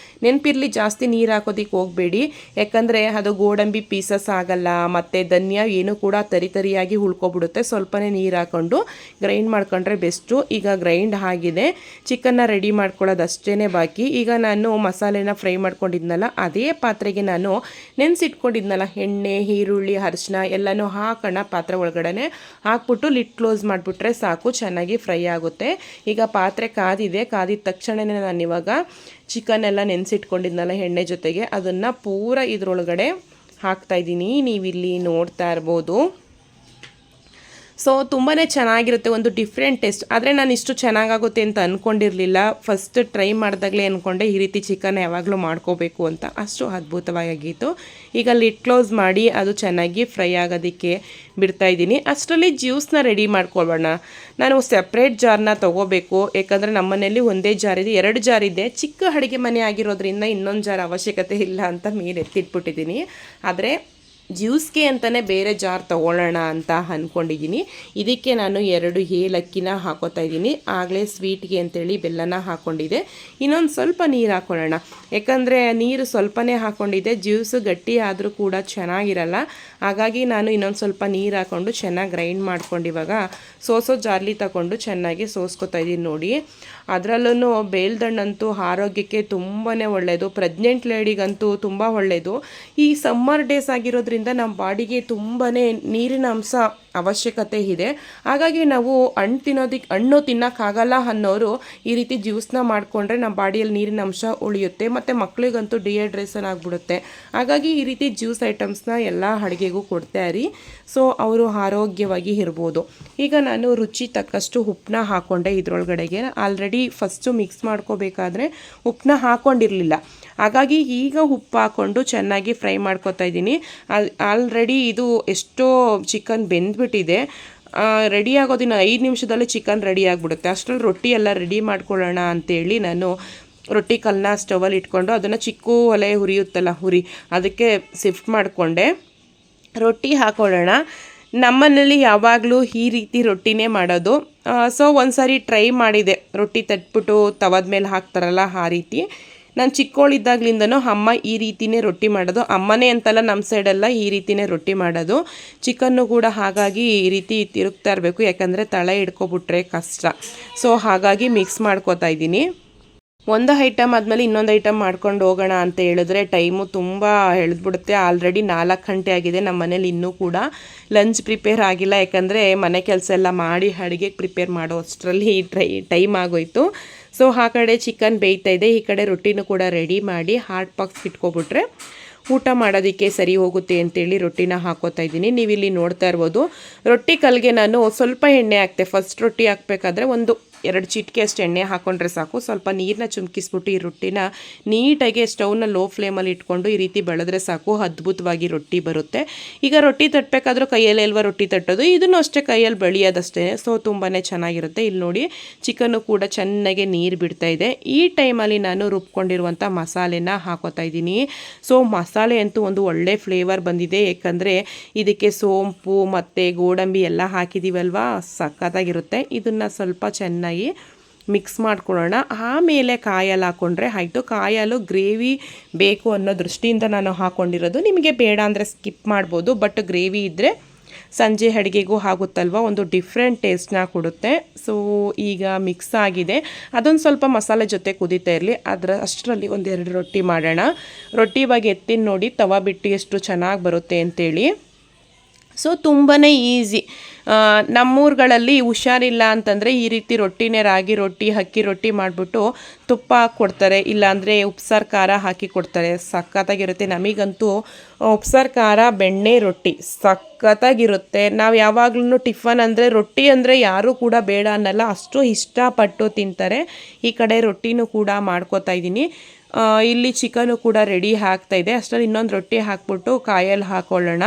ನೆನಪಿರಲಿ, ಜಾಸ್ತಿ ನೀರು ಹಾಕೋದಕ್ಕೆ ಹೋಗಬೇಡಿ, ಯಾಕಂದರೆ ಅದು ಗೋಡಂಬಿ ಪೀಸಸ್ ಆಗಲ್ಲ, ಮತ್ತು ಧನ್ಯ ಏನು ಕೂಡ ತರಿಯಾಗಿ ಉಳ್ಕೊಬಿಡುತ್ತೆ. ಸ್ವಲ್ಪನೇ ನೀರು ಹಾಕ್ಕೊಂಡು ಗ್ರೈಂಡ್ ಮಾಡ್ಕೊಂಡ್ರೆ ಬೆಸ್ಟು. ಈಗ ಗ್ರೈಂಡ್ ಆಗಿದೆ, ಚಿಕನ್ನ ರೆಡಿ ಮಾಡ್ಕೊಳ್ಳೋದು ಅಷ್ಟೇ ಬಾಕಿ. ಈಗ ನಾನು ಮಸಾಲೆನ ಫ್ರೈ ಮಾಡ್ಕೊಂಡಿದ್ನಲ್ಲ, ಅದೇ ಪಾತ್ರೆಗೆ ನಾನು ನೆನೆಸಿಟ್ಕೊಂಡಿದ್ನಲ್ಲ ಎಣ್ಣೆ, ಈರುಳ್ಳಿ, ಅರಿಶಿನ ಎಲ್ಲನೂ ಹಾಕೋಣ. ಪಾತ್ರೆ ಒಳಗಡೆ ಹಾಕ್ಬಿಟ್ಟು ಲಿಡ್ ಕ್ಲೋಸ್ ಮಾಡಿಬಿಟ್ರೆ ಸಾಕು, ಚೆನ್ನಾಗಿ ಫ್ರೈ ಆಗುತ್ತೆ. ಈಗ ಪಾತ್ರೆ ಕಾದಿದೆ, ಕಾದಿದ ತಕ್ಷಣವೇ ನಾನು ಇವಾಗ ಚಿಕನ್ ಎಲ್ಲ ನೆನೆಸಿಟ್ಕೊಂಡಿದ್ನಲ್ಲ ಎಣ್ಣೆ ಜೊತೆಗೆ, ಅದನ್ನು ಪೂರ ಇದ್ರೊಳಗಡೆ ಹಾಕ್ತಾಯಿದ್ದೀನಿ. ನೀವಿಲ್ಲಿ ನೋಡ್ತಾ ಇರ್ಬೋದು. ಸೊ ತುಂಬಾ ಚೆನ್ನಾಗಿರುತ್ತೆ, ಒಂದು ಡಿಫ್ರೆಂಟ್ ಟೇಸ್ಟ್. ಆದರೆ ನಾನು ಇಷ್ಟು ಚೆನ್ನಾಗಾಗುತ್ತೆ ಅಂತ ಅಂದ್ಕೊಂಡಿರಲಿಲ್ಲ. ಫಸ್ಟ್ ಟ್ರೈ ಮಾಡಿದಾಗಲೇ ಅಂದ್ಕೊಂಡೆ ಈ ರೀತಿ ಚಿಕನ್ ಯಾವಾಗಲೂ ಮಾಡ್ಕೋಬೇಕು ಅಂತ. ಅಷ್ಟು ಅದ್ಭುತವಾಗಿತ್ತು. ಈಗ ಲಿಡ್ ಕ್ಲೋಸ್ ಮಾಡಿ ಅದು ಚೆನ್ನಾಗಿ ಫ್ರೈ ಆಗೋದಕ್ಕೆ ಬಿಡ್ತಾಯಿದ್ದೀನಿ. ಅಷ್ಟರಲ್ಲಿ ಜ್ಯೂಸನ್ನ ರೆಡಿ ಮಾಡ್ಕೊಳ್ಳೋಣ. ನಾನು ಸೆಪ್ರೇಟ್ ಜಾರ್ನ ತೊಗೋಬೇಕು, ಯಾಕಂದರೆ ನಮ್ಮ ಮನೇಲಿ ಒಂದೇ ಜಾರ್ ಇದೆ, 2 ಜಾರ್ ಇದೆ. ಚಿಕ್ಕ ಅಡುಗೆ ಮನೆ ಆಗಿರೋದ್ರಿಂದ ಇನ್ನೊಂದು ಜಾರ್ ಅವಶ್ಯಕತೆ ಇಲ್ಲ ಅಂತ ಮೇಲೆ ಎತ್ತಿಟ್ಬಿಟ್ಟಿದ್ದೀನಿ. ಆದರೆ ಜ್ಯೂಸ್ಗೆ ಅಂತಲೇ ಬೇರೆ ಜಾರ್ ತೊಗೊಳ್ಳೋಣ ಅಂತ ಅಂದ್ಕೊಂಡಿದ್ದೀನಿ. ಇದಕ್ಕೆ ನಾನು 2 ಏಲಕ್ಕಿನ ಹಾಕೋತಾ ಇದ್ದೀನಿ. ಆಗಲೇ ಸ್ವೀಟ್ಗೆ ಅಂತೇಳಿ ಬೆಲ್ಲನ ಹಾಕ್ಕೊಂಡಿದ್ದೆ. ಇನ್ನೊಂದು ಸ್ವಲ್ಪ ನೀರು ಹಾಕ್ಕೊಳ್ಳೋಣ, ಯಾಕಂದರೆ ನೀರು ಸ್ವಲ್ಪನೇ ಹಾಕ್ಕೊಂಡಿದ್ದೆ, ಜ್ಯೂಸು ಗಟ್ಟಿ ಆದರೂ ಕೂಡ ಚೆನ್ನಾಗಿರಲ್ಲ. ಹಾಗಾಗಿ ನಾನು ಇನ್ನೊಂದು ಸ್ವಲ್ಪ ನೀರು ಹಾಕ್ಕೊಂಡು ಚೆನ್ನಾಗಿ ಗ್ರೈಂಡ್ ಮಾಡ್ಕೊಂಡು ಇವಾಗ ಜಾರ್ಲಿ ತಗೊಂಡು ಚೆನ್ನಾಗಿ ಸೋಸ್ಕೊತಾ ಇದ್ದೀನಿ ನೋಡಿ. ಅದರಲ್ಲೂ ಬೇಲ್ದಣ್ಣಂತೂ ಆರೋಗ್ಯಕ್ಕೆ ತುಂಬಾ ಒಳ್ಳೆಯದು, ಪ್ರೆಗ್ನೆಂಟ್ ಲೇಡಿಗಂತೂ ತುಂಬ ಒಳ್ಳೆಯದು. ಈ ಸಮ್ಮರ್ ಡೇಸ್ ಆಗಿರೋದ್ರಿಂದ ಇರೋದ್ರಿಂದ ನಮ್ಮ ಬಾಡಿಗೆ ತುಂಬಾ ನೀರಿನ ಅಂಶ ಅವಶ್ಯಕತೆ ಇದೆ. ಹಾಗಾಗಿ ನಾವು ಹಣ್ಣು ತಿನ್ನೋಕ್ಕಾಗಲ್ಲ ಅನ್ನೋರು ಈ ರೀತಿ ಜ್ಯೂಸ್ನ ಮಾಡಿಕೊಂಡ್ರೆ ನಮ್ಮ ಬಾಡಿಯಲ್ಲಿ ನೀರಿನ ಅಂಶ ಉಳಿಯುತ್ತೆ, ಮತ್ತು ಮಕ್ಕಳಿಗಂತೂ ಡಿಹೈಡ್ರೇಷನ್ ಆಗಿಬಿಡುತ್ತೆ. ಹಾಗಾಗಿ ಈ ರೀತಿ ಜ್ಯೂಸ್ ಐಟಮ್ಸ್ನ ಎಲ್ಲ ಅಡುಗೆಗೂ ಕೊಡ್ತಾ ಇರಿ, ಸೊ ಅವರು ಆರೋಗ್ಯವಾಗಿ ಇರ್ಬೋದು. ಈಗ ನಾನು ರುಚಿ ತಕ್ಕಷ್ಟು ಉಪ್ಪನ್ನ ಹಾಕ್ಕೊಂಡೆ. ಇದರೊಳಗಡೆಗೆ ಆಲ್ರೆಡಿ ಫಸ್ಟು ಮಿಕ್ಸ್ ಮಾಡ್ಕೋಬೇಕಾದ್ರೆ ಉಪ್ಪನ್ನ ಹಾಕ್ಕೊಂಡಿರಲಿಲ್ಲ, ಹಾಗಾಗಿ ಈಗ ಉಪ್ಪು ಹಾಕ್ಕೊಂಡು ಚೆನ್ನಾಗಿ ಫ್ರೈ ಮಾಡ್ಕೊತಾ ಇದ್ದೀನಿ. ಆಲ್ರೆಡಿ ಇದು ಎಷ್ಟೋ ಚಿಕನ್ ಬೆಂದ್ಬಿಟ್ಟಿದೆ. ರೆಡಿ ಆಗೋದಿನ 5 ನಿಮಿಷದಲ್ಲಿ ಚಿಕನ್ ರೆಡಿ ಆಗಿಬಿಡುತ್ತೆ. ಅಷ್ಟರಲ್ಲಿ ರೊಟ್ಟಿ ಎಲ್ಲ ರೆಡಿ ಮಾಡ್ಕೊಳ್ಳೋಣ ಅಂತೇಳಿ ನಾನು ರೊಟ್ಟಿ ಕಲ್ಲನ್ನ ಸ್ಟವಲ್ಲಿ ಇಟ್ಕೊಂಡು ಅದನ್ನು ಚಿಕ್ಕ ಒಲೆ ಹುರಿಯುತ್ತಲ್ಲ ಅದಕ್ಕೆ ಶಿಫ್ಟ್ ಮಾಡಿಕೊಂಡೆ. ರೊಟ್ಟಿ ಹಾಕೊಳ್ಳೋಣ. ನಮ್ಮನೇಲಿ ಯಾವಾಗಲೂ ಈ ರೀತಿ ರೊಟ್ಟಿನೇ ಮಾಡೋದು. ಸೊ ಒಂದು ಸಾರಿ ಟ್ರೈ ಮಾಡಿದೆ, ರೊಟ್ಟಿ ತಟ್ಬಿಟ್ಟು ತವದ ಮೇಲೆ ಹಾಕ್ತಾರಲ್ಲ ಆ ರೀತಿ. ನಾನು ಚಿಕ್ಕವಳಿದ್ದಾಗ್ಲಿಂದನೂ ಅಮ್ಮ ಈ ರೀತಿಯೇ ರೊಟ್ಟಿ ಮಾಡೋದು. ಅಮ್ಮನೇ ಅಂತಲ್ಲ, ನಮ್ಮ ಸೈಡೆಲ್ಲ ಈ ರೀತಿಯೇ ರೊಟ್ಟಿ ಮಾಡೋದು. ಚಿಕನ್ನು ಕೂಡ ಹಾಗಾಗಿ ಈ ರೀತಿ ತಿರುಗ್ತಾ ಇರಬೇಕು, ಯಾಕಂದರೆ ತಳ ಹಿಡ್ಕೊಬಿಟ್ರೆ ಕಷ್ಟ. ಸೊ ಹಾಗಾಗಿ ಮಿಕ್ಸ್ ಮಾಡ್ಕೋತಾ ಇದ್ದೀನಿ. ಒಂದು ಐಟಮ್ ಆದಮೇಲೆ ಇನ್ನೊಂದು ಐಟಮ್ ಮಾಡ್ಕೊಂಡು ಹೋಗೋಣ ಅಂತ ಹೇಳಿದ್ರೆ ಟೈಮು ತುಂಬ ಎಳೆದ್ಬಿಡುತ್ತೆ. ಆಲ್ರೆಡಿ 4 ಗಂಟೆ ಆಗಿದೆ. ನಮ್ಮ ಮನೇಲಿ ಇನ್ನೂ ಕೂಡ ಲಂಚ್ ಪ್ರಿಪೇರ್ ಆಗಿಲ್ಲ, ಯಾಕಂದರೆ ಮನೆ ಕೆಲಸ ಎಲ್ಲ ಮಾಡಿ ಅಡುಗೆಗೆ ಪ್ರಿಪೇರ್ ಮಾಡೋ ಅಷ್ಟರಲ್ಲಿ ಟೈಮ್ ಆಗೋಯ್ತು. ಸೊ ಆ ಕಡೆ ಚಿಕನ್ ಬೇಯ್ತಾ ಇದೆ, ಈ ಕಡೆ ರೊಟ್ಟಿನೂ ಕೂಡ ರೆಡಿ ಮಾಡಿ ಹಾಟ್ ಬಾಕ್ಸ್ಗೆ ಇಟ್ಕೊಬಿಟ್ರೆ ಊಟ ಮಾಡೋದಕ್ಕೆ ಸರಿ ಹೋಗುತ್ತೆ ಅಂತೇಳಿ ರೊಟ್ಟಿನ ಹಾಕೋತಾ ಇದ್ದೀನಿ. ನೀವಿಲ್ಲಿ ನೋಡ್ತಾ ಇರ್ಬೋದು, ರೊಟ್ಟಿ ಕಲ್ಗೆ ನಾನು ಸ್ವಲ್ಪ ಎಣ್ಣೆ ಹಾಕ್ತೆ. ಫಸ್ಟ್ ರೊಟ್ಟಿ ಹಾಕಬೇಕಾದ್ರೆ 2 ಚಿಟಿಕೆ ಅಷ್ಟು ಎಣ್ಣೆ ಹಾಕ್ಕೊಂಡ್ರೆ ಸಾಕು. ಸ್ವಲ್ಪ ನೀರನ್ನ ಚುಮ್ಕಿಸ್ಬಿಟ್ಟು ಈ ರೊಟ್ಟಿನ ನೀಟಾಗಿ ಸ್ಟವ್ನ ಲೋ ಫ್ಲೇಮಲ್ಲಿ ಇಟ್ಕೊಂಡು ಈ ರೀತಿ ಬೆಳೆದ್ರೆ ಸಾಕು, ಅದ್ಭುತವಾಗಿ ರೊಟ್ಟಿ ಬರುತ್ತೆ. ಈಗ ರೊಟ್ಟಿ ತಟ್ಟಬೇಕಾದ್ರೂ ಕೈಯಲ್ಲಿ ಅಲ್ವಾ ರೊಟ್ಟಿ ತಟ್ಟೋದು, ಇದನ್ನು ಅಷ್ಟೇ ಕೈಯಲ್ಲಿ ಬೆಳೆಯೋದಷ್ಟೇ. ಸೊ ತುಂಬಾ ಚೆನ್ನಾಗಿರುತ್ತೆ. ಇಲ್ಲಿ ನೋಡಿ ಚಿಕನ್ನು ಕೂಡ ಚೆನ್ನಾಗಿ ನೀರು ಬಿಡ್ತಾ ಇದೆ. ಈ ಟೈಮಲ್ಲಿ ನಾನು ರುಬ್ಕೊಂಡಿರುವಂಥ ಮಸಾಲೆನ ಹಾಕೋತಾ ಇದ್ದೀನಿ. ಸೊ ಮಸಾಲೆ ಅಂತೂ ಒಂದು ಒಳ್ಳೆ ಫ್ಲೇವರ್ ಬಂದಿದೆ, ಯಾಕಂದರೆ ಇದಕ್ಕೆ ಸೋಂಪು ಮತ್ತು ಗೋಡಂಬಿ ಎಲ್ಲ ಹಾಕಿದ್ದೀವಲ್ವಾ, ಸಖತ್ತಾಗಿರುತ್ತೆ. ಇದನ್ನು ಸ್ವಲ್ಪ ಚೆನ್ನಾಗಿ ಮಿಕ್ಸ್ ಮಾಡ್ಕೊಳ್ಳೋಣ. ಆಮೇಲೆ ಕಾಯಲ್ಲಿ ಹಾಕ್ಕೊಂಡ್ರೆ ಆಯಿತು. ಕಾಯಲು ಗ್ರೇವಿ ಬೇಕು ಅನ್ನೋ ದೃಷ್ಟಿಯಿಂದ ನಾನು ಹಾಕ್ಕೊಂಡಿರೋದು. ನಿಮಗೆ ಬೇಡ ಅಂದರೆ ಸ್ಕಿಪ್ ಮಾಡ್ಬೋದು, ಬಟ್ ಗ್ರೇವಿ ಇದ್ದರೆ ಸಂಜೆ ಅಡುಗೆಗೂ ಆಗುತ್ತಲ್ವ, ಒಂದು ಡಿಫ್ರೆಂಟ್ ಟೇಸ್ಟ್ನ ಕೊಡುತ್ತೆ. ಸೊ ಈಗ ಮಿಕ್ಸ್ ಆಗಿದೆ, ಅದೊಂದು ಸ್ವಲ್ಪ ಮಸಾಲೆ ಜೊತೆ ಕುದೀತಾ ಇರಲಿ. ಅಷ್ಟರಲ್ಲಿ 1-2 ರೊಟ್ಟಿ ಮಾಡೋಣ. ರೊಟ್ಟಿ ಇವಾಗ ಎತ್ತಿನ ನೋಡಿ ತವ ಬಿಟ್ಟು ಎಷ್ಟು ಚೆನ್ನಾಗಿ ಬರುತ್ತೆ ಅಂತೇಳಿ. ಸೊ ತುಂಬಾ ಈಸಿ. ನಮ್ಮೂರುಗಳಲ್ಲಿ ಹುಷಾರಿಲ್ಲ ಅಂತಂದರೆ ಈ ರೀತಿ ರೊಟ್ಟಿನೇ ರಾಗಿ ರೊಟ್ಟಿ, ಅಕ್ಕಿ ರೊಟ್ಟಿ ಮಾಡಿಬಿಟ್ಟು ತುಪ್ಪ ಕೊಡ್ತಾರೆ, ಇಲ್ಲಾಂದರೆ ಉಪ್ಸಾರು ಖಾರ ಹಾಕಿ ಕೊಡ್ತಾರೆ. ಸಖತ್ತಾಗಿರುತ್ತೆ. ನಮಗಂತೂ ಉಪ್ಸಾರು ಖಾರ ಬೆಣ್ಣೆ ರೊಟ್ಟಿ ಸಖತ್ತಾಗಿರುತ್ತೆ. ನಾವು ಯಾವಾಗ್ಲೂ ಟಿಫನ್ ಅಂದರೆ ರೊಟ್ಟಿ ಅಂದರೆ ಯಾರೂ ಕೂಡ ಬೇಡ ಅನ್ನಲ್ಲ, ಅಷ್ಟು ಇಷ್ಟಪಟ್ಟು ತಿಂತಾರೆ. ಈ ಕಡೆ ರೊಟ್ಟಿನೂ ಕೂಡ ಮಾಡ್ಕೋತಾ ಇದ್ದೀನಿ. ಇಲ್ಲಿ ಚಿಕನು ಕೂಡ ರೆಡಿ ಆಗ್ತಾಯಿದೆ. ಅಷ್ಟರಲ್ಲಿ ಇನ್ನೊಂದು ರೊಟ್ಟಿ ಹಾಕ್ಬಿಟ್ಟು ಕಾಯಲ್ಲಿ ಹಾಕ್ಕೊಳ್ಳೋಣ.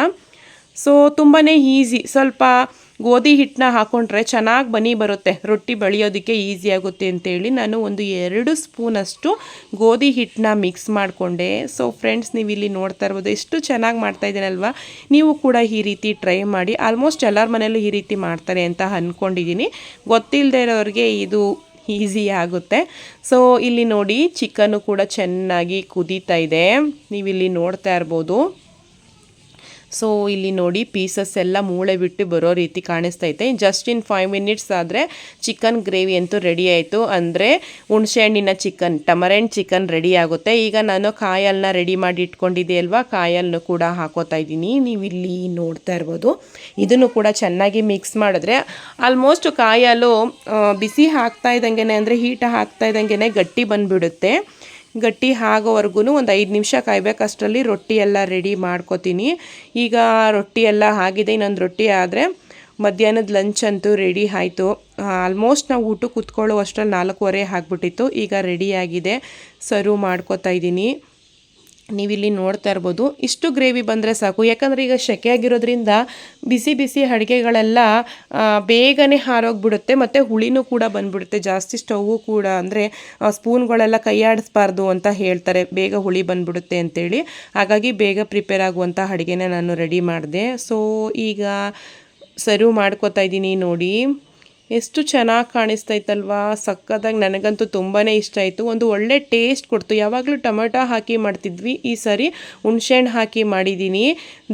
ಸೊ ತುಂಬಾ ಈಸಿ. ಸ್ವಲ್ಪ ಗೋಧಿ ಹಿಟ್ಟನ್ನ ಹಾಕ್ಕೊಂಡ್ರೆ ಚೆನ್ನಾಗಿ ಬರುತ್ತೆ, ರೊಟ್ಟಿ ಬೆಳೆಯೋದಕ್ಕೆ ಈಸಿ ಆಗುತ್ತೆ ಅಂತೇಳಿ ನಾನು 2 ಸ್ಪೂನಷ್ಟು ಗೋಧಿ ಹಿಟ್ಟನ್ನ ಮಿಕ್ಸ್ ಮಾಡಿಕೊಂಡೆ. ಸೊ ಫ್ರೆಂಡ್ಸ್, ನೀವು ಇಲ್ಲಿ ನೋಡ್ತಾ ಇರ್ಬೋದು ಎಷ್ಟು ಚೆನ್ನಾಗಿ ಮಾಡ್ತಾಯಿದ್ದೀನಲ್ವ. ನೀವು ಕೂಡ ಈ ರೀತಿ ಟ್ರೈ ಮಾಡಿ. ಆಲ್ಮೋಸ್ಟ್ ಎಲ್ಲರ ಮನೆಯಲ್ಲೂ ಈ ರೀತಿ ಮಾಡ್ತಾರೆ ಅಂತ ಅಂದ್ಕೊಂಡಿದ್ದೀನಿ. ಗೊತ್ತಿಲ್ಲದೆ ಇರೋರಿಗೆ ಇದು ಈಸಿ ಆಗುತ್ತೆ. ಸೊ ಇಲ್ಲಿ ನೋಡಿ ಚಿಕನ್ನು ಕೂಡ ಚೆನ್ನಾಗಿ ಕುದೀತಾ ಇದೆ, ನೀವಿಲ್ಲಿ ನೋಡ್ತಾ ಇರ್ಬೋದು. ಸೊ ಇಲ್ಲಿ ನೋಡಿ ಪೀಸಸ್ ಎಲ್ಲ ಮೂಳೆ ಬಿಟ್ಟು ಬರೋ ರೀತಿ ಕಾಣಿಸ್ತೈತೆ. ಜಸ್ಟ್ ಇನ್ 5 ಮಿನಿಟ್ಸ್ ಆದರೆ ಚಿಕನ್ ಗ್ರೇವಿ ಅಂತೂ ರೆಡಿ ಆಯಿತು. ಅಂದರೆ ಹುಣಸೆಹಣ್ಣಿನ ಚಿಕನ್, ಟಮರೆಂಟ್ ಚಿಕನ್ ರೆಡಿ ಆಗುತ್ತೆ. ಈಗ ನಾನು ಕಾಯಲ್ನ ರೆಡಿ ಮಾಡಿ ಇಟ್ಕೊಂಡಿದ್ದೆ ಅಲ್ವಾ, ಕಾಯಲ್ನು ಕೂಡ ಹಾಕೋತಾ ಇದ್ದೀನಿ. ನೀವು ಇಲ್ಲಿ ನೋಡ್ತಾ ಇರ್ಬೋದು. ಇದನ್ನು ಕೂಡ ಚೆನ್ನಾಗಿ ಮಿಕ್ಸ್ ಮಾಡಿದ್ರೆ ಆಲ್ಮೋಸ್ಟ್ ಕಾಯಲು ಬಿಸಿ ಹಾಕ್ತಾ ಇದ್ದಂಗೆ, ಅಂದರೆ ಹೀಟ ಹಾಕ್ತಾ ಇದ್ದಂಗೆ ಗಟ್ಟಿ ಬಂದುಬಿಡುತ್ತೆ. ಗಟ್ಟಿ ಆಗೋವರೆಗೂ ಒಂದು 5 ನಿಮಿಷ ಕಾಯ್ಬೇಕಷ್ಟರಲ್ಲಿ ರೊಟ್ಟಿ ಎಲ್ಲ ರೆಡಿ ಮಾಡ್ಕೋತೀನಿ. ಈಗ ರೊಟ್ಟಿ ಎಲ್ಲ ಆಗಿದೆ, ಇನ್ನೊಂದು ರೊಟ್ಟಿ ಆದರೆ ಮಧ್ಯಾಹ್ನದ ಲಂಚ್ ಅಂತೂ ರೆಡಿ ಆಯಿತು. ಆಲ್ಮೋಸ್ಟ್ ನಾವು ಊಟಕ್ಕೆ ಕೂತ್ಕೊಳ್ಳೋ ಅಷ್ಟರಲ್ಲಿ 4:15 ಆಗಿಬಿಟ್ಟಿತ್ತು. ಈಗ ರೆಡಿಯಾಗಿದೆ, ಸರ್ವ್ ಮಾಡ್ಕೋತಾ ಇದ್ದೀನಿ. ನೀವಿಲ್ಲಿ ನೋಡ್ತಾ ಇರ್ಬೋದು. ಇಷ್ಟು ಗ್ರೇವಿ ಬಂದರೆ ಸಾಕು, ಯಾಕಂದರೆ ಈಗ ಸೆಕೆ ಆಗಿರೋದ್ರಿಂದ ಬಿಸಿ ಬಿಸಿ ಅಡುಗೆಗಳೆಲ್ಲ ಬೇಗನೆ ಹಾರೋಗ್ಬಿಡುತ್ತೆ, ಮತ್ತು ಹುಳಿನೂ ಕೂಡ ಬಂದುಬಿಡುತ್ತೆ. ಜಾಸ್ತಿ ಸ್ಟವ್ವು ಕೂಡ ಅಂದರೆ ಸ್ಪೂನ್ಗಳೆಲ್ಲ ಕೈಯಾಡಿಸ್ಬಾರ್ದು ಅಂತ ಹೇಳ್ತಾರೆ, ಬೇಗ ಹುಳಿ ಬಂದುಬಿಡುತ್ತೆ ಅಂತೇಳಿ. ಹಾಗಾಗಿ ಬೇಗ ಪ್ರಿಪೇರ್ ಆಗುವಂಥ ಅಡುಗೆನ ನಾನು ರೆಡಿ ಮಾಡಿದೆ. ಸೊ ಈಗ ಸರ್ವ್ ಮಾಡ್ಕೋತಾ ಇದ್ದೀನಿ. ನೋಡಿ ಎಷ್ಟು ಚೆನ್ನಾಗಿ ಕಾಣಿಸ್ತೈತಲ್ವಾ, ಸಕ್ಕತ್ತಾಗಿ. ನನಗಂತೂ ತುಂಬಾ ಇಷ್ಟ ಆಯಿತು. ಒಂದು ಒಳ್ಳೆ ಟೇಸ್ಟ್ ಕೊಡ್ತು. ಯಾವಾಗಲೂ ಟೊಮೆಟೊ ಹಾಕಿ ಮಾಡ್ತಿದ್ವಿ, ಈ ಸಾರಿ ಹುಣಸೆಹಣ್ಣು ಹಾಕಿ ಮಾಡಿದ್ದೀನಿ.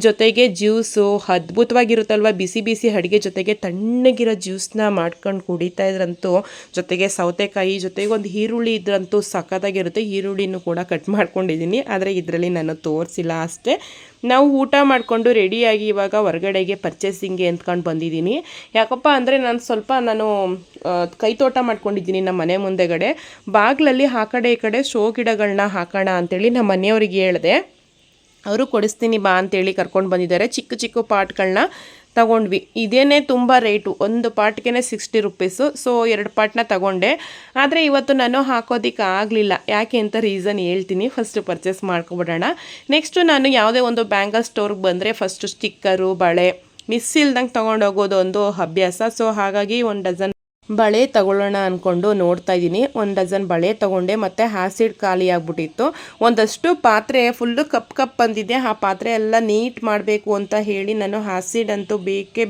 ಜೊತೆಗೆ ಜ್ಯೂಸು ಅದ್ಭುತವಾಗಿರುತ್ತಲ್ವ. ಬಿಸಿ ಬಿಸಿ ಅಡುಗೆ ಜೊತೆಗೆ ತಣ್ಣಗಿರೋ ಜ್ಯೂಸನ್ನ ಮಾಡ್ಕೊಂಡು ಕುಡಿತಾ ಇದ್ರಂತೂ, ಜೊತೆಗೆ ಸೌತೆಕಾಯಿ ಜೊತೆಗೆ ಒಂದು ಈರುಳ್ಳಿ ಇದ್ರಂತೂ ಸಕ್ಕತ್ತಾಗಿರುತ್ತೆ. ಈರುಳ್ಳಿನೂ ಕೂಡ ಕಟ್ ಮಾಡ್ಕೊಂಡಿದ್ದೀನಿ, ಆದರೆ ಇದರಲ್ಲಿ ನಾನು ತೋರಿಸಿಲ್ಲ ಅಷ್ಟೇ. ನಾವು ಊಟ ಮಾಡಿಕೊಂಡು ರೆಡಿಯಾಗಿ ಇವಾಗ ಹೊರಗಡೆಗೆ ಪರ್ಚೇಸಿಂಗ್ಗೆ ಅಂದ್ಕೊಂಡು ಬಂದಿದ್ದೀನಿ. ಯಾಕಪ್ಪ ಅಂದರೆ ನಾನು ಕೈತೋಟ ಮಾಡ್ಕೊಂಡಿದ್ದೀನಿ ನಮ್ಮ ಮನೆ ಮುಂದೆಗಡೆ. ಬಾಗಿಲಲ್ಲಿ ಆ ಕಡೆ ಈ ಕಡೆ ಶೋ ಗಿಡಗಳನ್ನ ಹಾಕೋಣ ಅಂಥೇಳಿ ನಮ್ಮ ಮನೆಯವ್ರಿಗೆ ಹೇಳಿದೆ. ಅವರು ಕೊಡಿಸ್ತೀನಿ ಬಾ ಅಂತೇಳಿ ಕರ್ಕೊಂಡು ಬಂದಿದ್ದಾರೆ. ಚಿಕ್ಕ ಚಿಕ್ಕ ಪಾಟ್ಗಳನ್ನ ತಗೊಂಡ್ವಿ. ಇದೇನೇ ತುಂಬ ರೇಟು, ಒಂದು ಪಾಟ್ಗೆ 60 ರುಪೀಸು. ಸೊ 2 ಪಾಟ್ನ ತಗೊಂಡೆ. ಆದರೆ ಇವತ್ತು ನಾನು ಹಾಕೋದಕ್ಕೆ ಆಗಲಿಲ್ಲ. ಯಾಕೆ ಅಂತ ರೀಸನ್ ಹೇಳ್ತೀನಿ. First purchase ಮಾಡ್ಕೊಬಿಡೋಣ. ನೆಕ್ಸ್ಟು ನಾನು ಯಾವುದೇ ಒಂದು ಬ್ಯಾಂಗಲ್ ಸ್ಟೋರ್ಗೆ ಬಂದರೆ ಫಸ್ಟು ಸ್ಟಿಕ್ಕರು, ಬಳೆ ಮಿಸ್ ಇಲ್ದಂಗೆ ತೊಗೊಂಡೋಗೋದು ಒಂದು ಅಭ್ಯಾಸ. ಸೊ ಹಾಗಾಗಿ 1 ಡಜನ್ ಬಳೆ ತಗೊಳ್ಳೋಣ ಅಂದ್ಕೊಂಡು ನೋಡ್ತಾ ಇದ್ದೀನಿ. 1 ಡಜನ್ ಬಳೆ ತೊಗೊಂಡೆ. ಮತ್ತು ಆ್ಯಸಿಡ್ ಖಾಲಿ ಆಗಿಬಿಟ್ಟಿತ್ತು. ಒಂದಷ್ಟು ಪಾತ್ರೆ ಫುಲ್ಲು ಕಪ್ ಬಂದಿದೆ. ಆ ಪಾತ್ರೆ ಎಲ್ಲ ನೀಟ್ ಮಾಡಬೇಕು ಅಂತ ಹೇಳಿ ನಾನು ಆ್ಯಸಿಡ್ ಅಂತೂ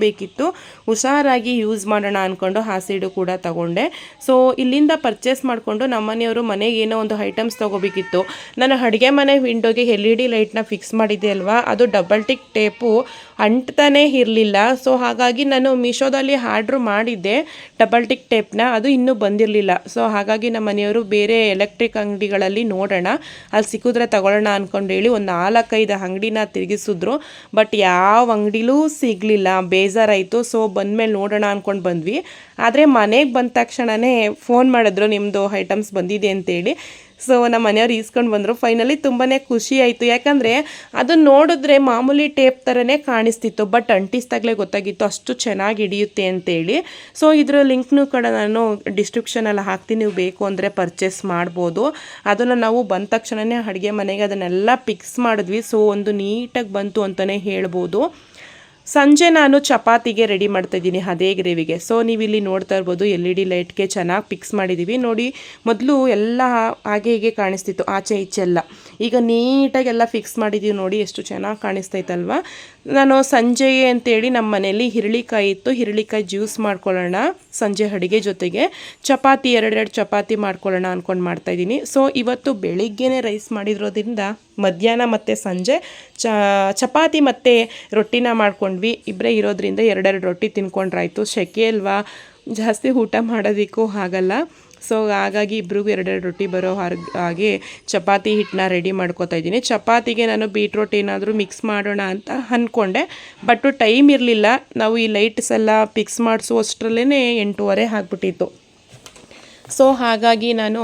ಬೇಕಿತ್ತು. ಹುಷಾರಾಗಿ ಯೂಸ್ ಮಾಡೋಣ ಅಂದ್ಕೊಂಡು ಆ್ಯಸಿಡು ಕೂಡ ತಗೊಂಡೆ. ಸೊ ಇಲ್ಲಿಂದ ಪರ್ಚೇಸ್ ಮಾಡಿಕೊಂಡು ನಮ್ಮನೆಯವರು ಮನೆಗೆ ಏನೋ ಒಂದು ಐಟಮ್ಸ್ ತೊಗೋಬೇಕಿತ್ತು. ನಾನು ಅಡುಗೆ ಮನೆ ವಿಂಡೋಗೆ LED ಲೈಟ್ನ ಫಿಕ್ಸ್ ಮಾಡಿದ್ದೆ ಅಲ್ವಾ, ಅದು ಡಬಲ್ ಟಿಕ್ ಟೇಪು ಅಂಟ್ತಾನೇ ಇರಲಿಲ್ಲ. ಸೊ ಹಾಗಾಗಿ ನಾನು ಮೀಶೋದಲ್ಲಿ ಆರ್ಡ್ರ್ ಮಾಡಿದ್ದೆ ಡಬಲ್ ಟಿಕ್ ಟೇಪ್ನ, ಅದು ಇನ್ನೂ ಬಂದಿರಲಿಲ್ಲ. ಸೊ ಹಾಗಾಗಿ ನಮ್ಮ ಮನೆಯವರು ಬೇರೆ ಎಲೆಕ್ಟ್ರಿಕ್ ಅಂಗಡಿಗಳಲ್ಲಿ ನೋಡೋಣ, ಅಲ್ಲಿ ಸಿಕ್ಕಿದ್ರೆ ತಗೊಳ್ಳೋಣ ಅಂದ್ಕೊಂಡು ಹೇಳಿ ಒಂದು 4-5 ಅಂಗಡಿನ ತಿರುಗಿಸಿದ್ರು. ಬಟ್ ಯಾವ ಅಂಗಡಿಲೂ ಸಿಗಲಿಲ್ಲ. ಬೇಜಾರಾಯಿತು. ಸೊ ಬಂದಮೇಲೆ ನೋಡೋಣ ಅಂದ್ಕೊಂಡು ಬಂದ್ವಿ. ಆದರೆ ಮನೆಗೆ ಬಂದ ತಕ್ಷಣವೇ ಫೋನ್ ಮಾಡಿದ್ರು, ನಿಮ್ಮದು ಐಟಮ್ಸ್ ಬಂದಿದೆ ಅಂತೇಳಿ. ಸೊ ನಮ್ಮ ಮನೆಯವ್ರು ಈಸ್ಕೊಂಡು ಬಂದರು. ಫೈನಲಿ ತುಂಬಾ ಖುಷಿ ಆಯಿತು. ಯಾಕಂದರೆ ಅದು ನೋಡಿದ್ರೆ ಮಾಮೂಲಿ ಟೇಪ್ ಥರನೇ ಕಾಣಿಸ್ತಿತ್ತು, ಬಟ್ ಅಂಟಿಸ್ದಾಗಲೇ ಗೊತ್ತಾಗಿತ್ತು ಅಷ್ಟು ಚೆನ್ನಾಗಿ ಹಿಡಿಯುತ್ತೆ ಅಂತೇಳಿ. ಸೊ ಇದರ ಲಿಂಕ್ನೂ ಕೂಡ ನಾನು ಡಿಸ್ಕ್ರಿಪ್ಷನಲ್ಲಿ ಹಾಕ್ತೀನಿ, ನೀವು ಬೇಕು ಅಂದರೆ ಪರ್ಚೇಸ್ ಮಾಡ್ಬೋದು. ಅದನ್ನು ನಾವು ಬಂದ ತಕ್ಷಣವೇ ಅಡುಗೆ ಮನೆಗೆ ಅದನ್ನೆಲ್ಲ ಫಿಕ್ಸ್ ಮಾಡಿದ್ವಿ. ಸೊ ಒಂದು ನೀಟಾಗಿ ಬಂತು ಅಂತಲೇ ಹೇಳ್ಬೋದು. ಸಂಜೆ ನಾನು ಚಪಾತಿಗೆ ರೆಡಿ ಮಾಡ್ತಾಯಿದ್ದೀನಿ, ಅದೇ ಗ್ರೇವಿಗೆ. ಸೊ ನೀವು ಇಲ್ಲಿ ನೋಡ್ತಾ ಇರ್ಬೋದು, LED ಲೈಟ್ಗೆ ಚೆನ್ನಾಗಿ ಫಿಕ್ಸ್ ಮಾಡಿದ್ದೀವಿ. ನೋಡಿ, ಮೊದಲು ಎಲ್ಲ ಹಾಗೆ ಹೀಗೆ ಕಾಣಿಸ್ತಿತ್ತು, ಆಚೆ ಈಚೆ ಎಲ್ಲ. ಈಗ ನೀಟಾಗಿ ಎಲ್ಲ ಫಿಕ್ಸ್ ಮಾಡಿದ್ದೀವಿ. ನೋಡಿ ಎಷ್ಟು ಚೆನ್ನಾಗಿ ಕಾಣಿಸ್ತೈತಲ್ವ. ನಾನು ಸಂಜೆಗೆ ಅಂತೇಳಿ ನಮ್ಮ ಮನೇಲಿ ಹಿರಳಿಕಾಯಿ ಇತ್ತು, ಹಿರಳಿಕಾಯಿ ಜ್ಯೂಸ್ ಮಾಡ್ಕೊಳ್ಳೋಣ ಸಂಜೆ ಅಡುಗೆ ಜೊತೆಗೆ. ಚಪಾತಿ 2 ಚಪಾತಿ ಮಾಡ್ಕೊಳ್ಳೋಣ ಅಂದ್ಕೊಂಡು ಮಾಡ್ತಾಯಿದ್ದೀನಿ. ಸೊ ಇವತ್ತು ಬೆಳಿಗ್ಗೆನೇ ರೈಸ್ ಮಾಡಿರೋದ್ರಿಂದ ಮಧ್ಯಾಹ್ನ ಮತ್ತು ಸಂಜೆ ಚಪಾತಿ ಮತ್ತು ರೊಟ್ಟಿನ ಮಾಡ್ಕೊಂಡ್ವಿ. ಇಬ್ಬರೇ ಇರೋದ್ರಿಂದ 2 ರೊಟ್ಟಿ ತಿನ್ಕೊಂಡ್ರಾಯ್ತು. ಸೆಕೆ ಅಲ್ವಾ, ಜಾಸ್ತಿ ಊಟ ಮಾಡೋದಕ್ಕೂ ಆಗಲ್ಲ. ಸೊ ಹಾಗಾಗಿ ಇಬ್ರಿಗೂ 2 ರೊಟ್ಟಿ ಬರೋ ಹಾಗೆ ಚಪಾತಿ ಹಿಟ್ಟನ್ನ ರೆಡಿ ಮಾಡ್ಕೊತಾ ಇದ್ದೀನಿ. ಚಪಾತಿಗೆ ನಾನು ಬೀಟ್ರೋಟ್ ಏನಾದರೂ ಮಿಕ್ಸ್ ಮಾಡೋಣ ಅಂತ ಅಂದ್ಕೊಂಡೆ, ಬಟ್ ಟೈಮ್ ಇರಲಿಲ್ಲ. ನಾವು ಈ ಲೈಟ್ಸ್ ಎಲ್ಲ ಫಿಕ್ಸ್ ಮಾಡಿಸೋಷ್ಟರಲ್ಲೇ 8:15 ಆಗಿಬಿಟ್ಟಿತ್ತು. ಸೊ ಹಾಗಾಗಿ ನಾನು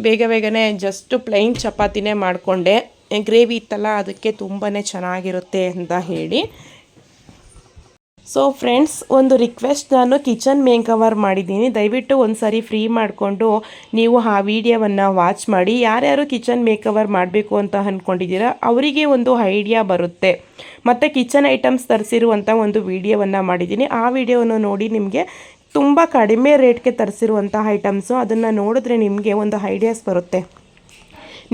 ಬೇಗನೆ ಜಸ್ಟ್ ಪ್ಲೈನ್ ಚಪಾತಿನೇ ಮಾಡಿಕೊಂಡೆ. ಗ್ರೇವಿ ಇತ್ತಲ್ಲ, ಅದಕ್ಕೆ ತುಂಬಾ ಚೆನ್ನಾಗಿರುತ್ತೆ ಅಂತ ಹೇಳಿ. ಸೊ ಫ್ರೆಂಡ್ಸ್, ಒಂದು ರಿಕ್ವೆಸ್ಟ್, ನಾನು ಕಿಚನ್ ಮೇಕ್ ಓವರ್ ಮಾಡಿದ್ದೀನಿ. ದಯವಿಟ್ಟು ಒಂದು ಸಾರಿ ಫ್ರೀ ಮಾಡಿಕೊಂಡು ನೀವು ಆ ವಿಡಿಯೋವನ್ನು ವಾಚ್ ಮಾಡಿ. ಯಾರ್ಯಾರು ಕಿಚನ್ ಮೇಕ್ ಓವರ್ ಮಾಡಬೇಕು ಅಂತ ಅಂದ್ಕೊಂಡಿದ್ದೀರಾ ಅವರಿಗೆ ಒಂದು ಐಡಿಯಾ ಬರುತ್ತೆ. ಮತ್ತು ಕಿಚನ್ ಐಟಮ್ಸ್ ತರಿಸಿರುವಂಥ ಒಂದು ವಿಡಿಯೋವನ್ನು ಮಾಡಿದ್ದೀನಿ. ಆ ವಿಡಿಯೋವನ್ನು ನೋಡಿ ನಿಮಗೆ ತುಂಬ ಕಡಿಮೆ ರೇಟ್ಗೆ ತರಿಸಿರುವಂಥ ಐಟಮ್ಸು, ಅದನ್ನು ನೋಡಿದ್ರೆ ನಿಮಗೆ ಒಂದು ಐಡಿಯಾಸ್ ಬರುತ್ತೆ.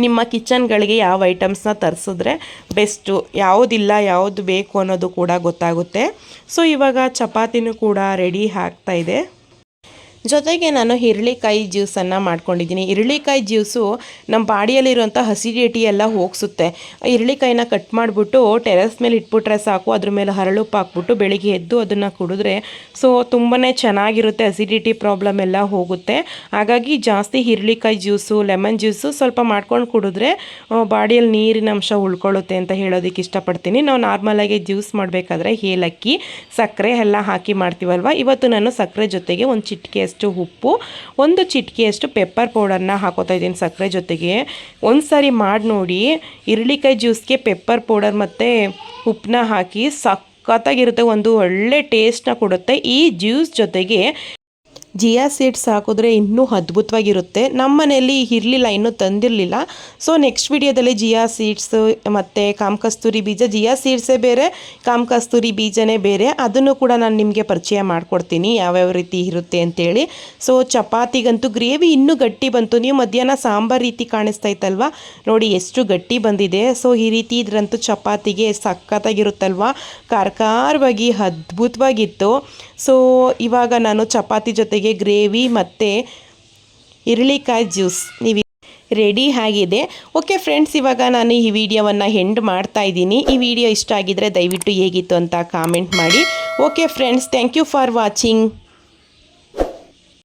ನಿಮ್ಮ ಕಿಚನ್ಗಳಿಗೆ ಯಾವ ಐಟಮ್ಸ್ನ ತರಿಸಿದ್ರೆ ಬೆಸ್ಟು, ಯಾವುದಿಲ್ಲ, ಯಾವುದು ಬೇಕು ಅನ್ನೋದು ಕೂಡ ಗೊತ್ತಾಗುತ್ತೆ. ಸೊ ಇವಾಗ ಚಪಾತಿನೂ ಕೂಡ ರೆಡಿ ಆಗ್ತಾಯಿದೆ. ಜೊತೆಗೆ ನಾನು ಹಿರಳಿಕಾಯಿ ಜ್ಯೂಸನ್ನು ಮಾಡ್ಕೊಂಡಿದ್ದೀನಿ. ಹಿರಳಿಕಾಯಿ ಜ್ಯೂಸು ನಮ್ಮ ಬಾಡಿಯಲ್ಲಿರುವಂಥ ಅಸಿಡಿಟಿ ಎಲ್ಲ ಹೋಗಿಸುತ್ತೆ. ಹಿರಳಿಕಾಯಿನ ಕಟ್ ಮಾಡಿಬಿಟ್ಟು ಟೆರೆಸ್ ಮೇಲೆ ಇಟ್ಬಿಟ್ರೆ ಸಾಕು, ಅದ್ರ ಮೇಲೆ ಹರಳುಪ್ಪು ಹಾಕ್ಬಿಟ್ಟು ಬೆಳಿಗ್ಗೆ ಎದ್ದು ಅದನ್ನು ಕುಡಿದ್ರೆ ಸೊ ತುಂಬಾ ಚೆನ್ನಾಗಿರುತ್ತೆ. ಅಸಿಡಿಟಿ ಪ್ರಾಬ್ಲಮ್ ಎಲ್ಲ ಹೋಗುತ್ತೆ. ಹಾಗಾಗಿ ಜಾಸ್ತಿ ಹಿರಳಿಕಾಯಿ ಜ್ಯೂಸು, ಲೆಮನ್ ಜ್ಯೂಸು ಸ್ವಲ್ಪ ಮಾಡ್ಕೊಂಡು ಕುಡಿದ್ರೆ ಬಾಡಿಯಲ್ಲಿ ನೀರಿನ ಅಂಶ ಉಳ್ಕೊಳ್ಳುತ್ತೆ ಅಂತ ಹೇಳೋದಕ್ಕೆ ಇಷ್ಟಪಡ್ತೀನಿ. ನಾವು ನಾರ್ಮಲಾಗಿ ಜ್ಯೂಸ್ ಮಾಡಬೇಕಾದ್ರೆ ಏಲಕ್ಕಿ, ಸಕ್ಕರೆ ಎಲ್ಲ ಹಾಕಿ ಮಾಡ್ತೀವಲ್ವ. ಇವತ್ತು ನಾನು ಸಕ್ಕರೆ ಜೊತೆಗೆ ಒಂದು ಚಿಟಿಕೆ ಉಪ್ಪು, 1 ಚಿಟಿಕೆಯಷ್ಟು ಪೆಪ್ಪರ್ ಪೌಡರ್ನ ಹಾಕೋತಾ ಇದ್ದೀನಿ ಸಕ್ಕರೆ ಜೊತೆಗೆ. ಒಂದು ಸಾರಿ ಮಾಡಿ ನೋಡಿ. ಹಿರಳಿಕಾಯಿ ಜ್ಯೂಸ್ಗೆ ಪೆಪ್ಪರ್ ಪೌಡರ್ ಮತ್ತು ಉಪ್ಪನ್ನ ಹಾಕಿ ಸಖತ್ತಾಗಿರುತ್ತೆ, ಒಂದು ಒಳ್ಳೆ ಟೇಸ್ಟ್ನ ಕೊಡುತ್ತೆ. ಈ ಜ್ಯೂಸ್ ಜೊತೆಗೆ ಜಿಯಾ ಸೀಡ್ಸ್ ಹಾಕಿದ್ರೆ ಇನ್ನೂ ಅದ್ಭುತವಾಗಿರುತ್ತೆ. ನಮ್ಮ ಮನೆಯಲ್ಲಿ ಇರಲಿಲ್ಲ, ಇನ್ನೂ ತಂದಿರಲಿಲ್ಲ. ಸೊ ನೆಕ್ಸ್ಟ್ ವಿಡಿಯೋದಲ್ಲಿ ಜಿಯಾ ಸೀಡ್ಸ್ ಮತ್ತು ಕಾಮಕಸ್ತೂರಿ ಬೀಜ, ಜಿಯಾ ಸೀಡ್ಸೇ ಬೇರೆ, ಕಾಮಕಸ್ತೂರಿ ಬೀಜನೇ ಬೇರೆ, ಅದನ್ನು ಕೂಡ ನಾನು ನಿಮಗೆ ಪರಿಚಯ ಮಾಡಿಕೊಡ್ತೀನಿ ಯಾವ್ಯಾವ ರೀತಿ ಇರುತ್ತೆ ಅಂತೇಳಿ. ಸೊ ಚಪಾತಿಗಂತೂ ಗ್ರೇವಿ ಇನ್ನೂ ಗಟ್ಟಿ ಬಂತು. ನೀವು ಮಧ್ಯಾಹ್ನ ಸಾಂಬಾರು ರೀತಿ ಕಾಣಿಸ್ತಾ ಇತ್ತಲ್ವ, ನೋಡಿ ಎಷ್ಟು ಗಟ್ಟಿ ಬಂದಿದೆ. ಸೊ ಈ ರೀತಿ ಇದ್ರಂತೂ ಚಪಾತಿಗೆ ಸಖತ್ತಾಗಿರುತ್ತಲ್ವ, ಖಾರವಾಗಿ ಅದ್ಭುತವಾಗಿತ್ತು. ಸೊ ಇವಾಗ ನಾನು ಚಪಾತಿ ಜೊತೆಗೆ ಗ್ರೇವಿ ಮತ್ತು ಹಿರಳಿಕಾಯಿ ಜ್ಯೂಸ್ ನೀವು ರೆಡಿ ಆಗಿದೆ. ಓಕೆ ಫ್ರೆಂಡ್ಸ್, ಇವಾಗ ನಾನು ಈ ವಿಡಿಯೋವನ್ನು ಎಂಡ್ ಮಾಡ್ತಾ ಇದ್ದೀನಿ. ಈ ವಿಡಿಯೋ ಇಷ್ಟ ಆಗಿದ್ದರೆ ದಯವಿಟ್ಟು ಹೇಗಿತ್ತು ಅಂತ ಕಾಮೆಂಟ್ ಮಾಡಿ. Okay friends, thank you for watching.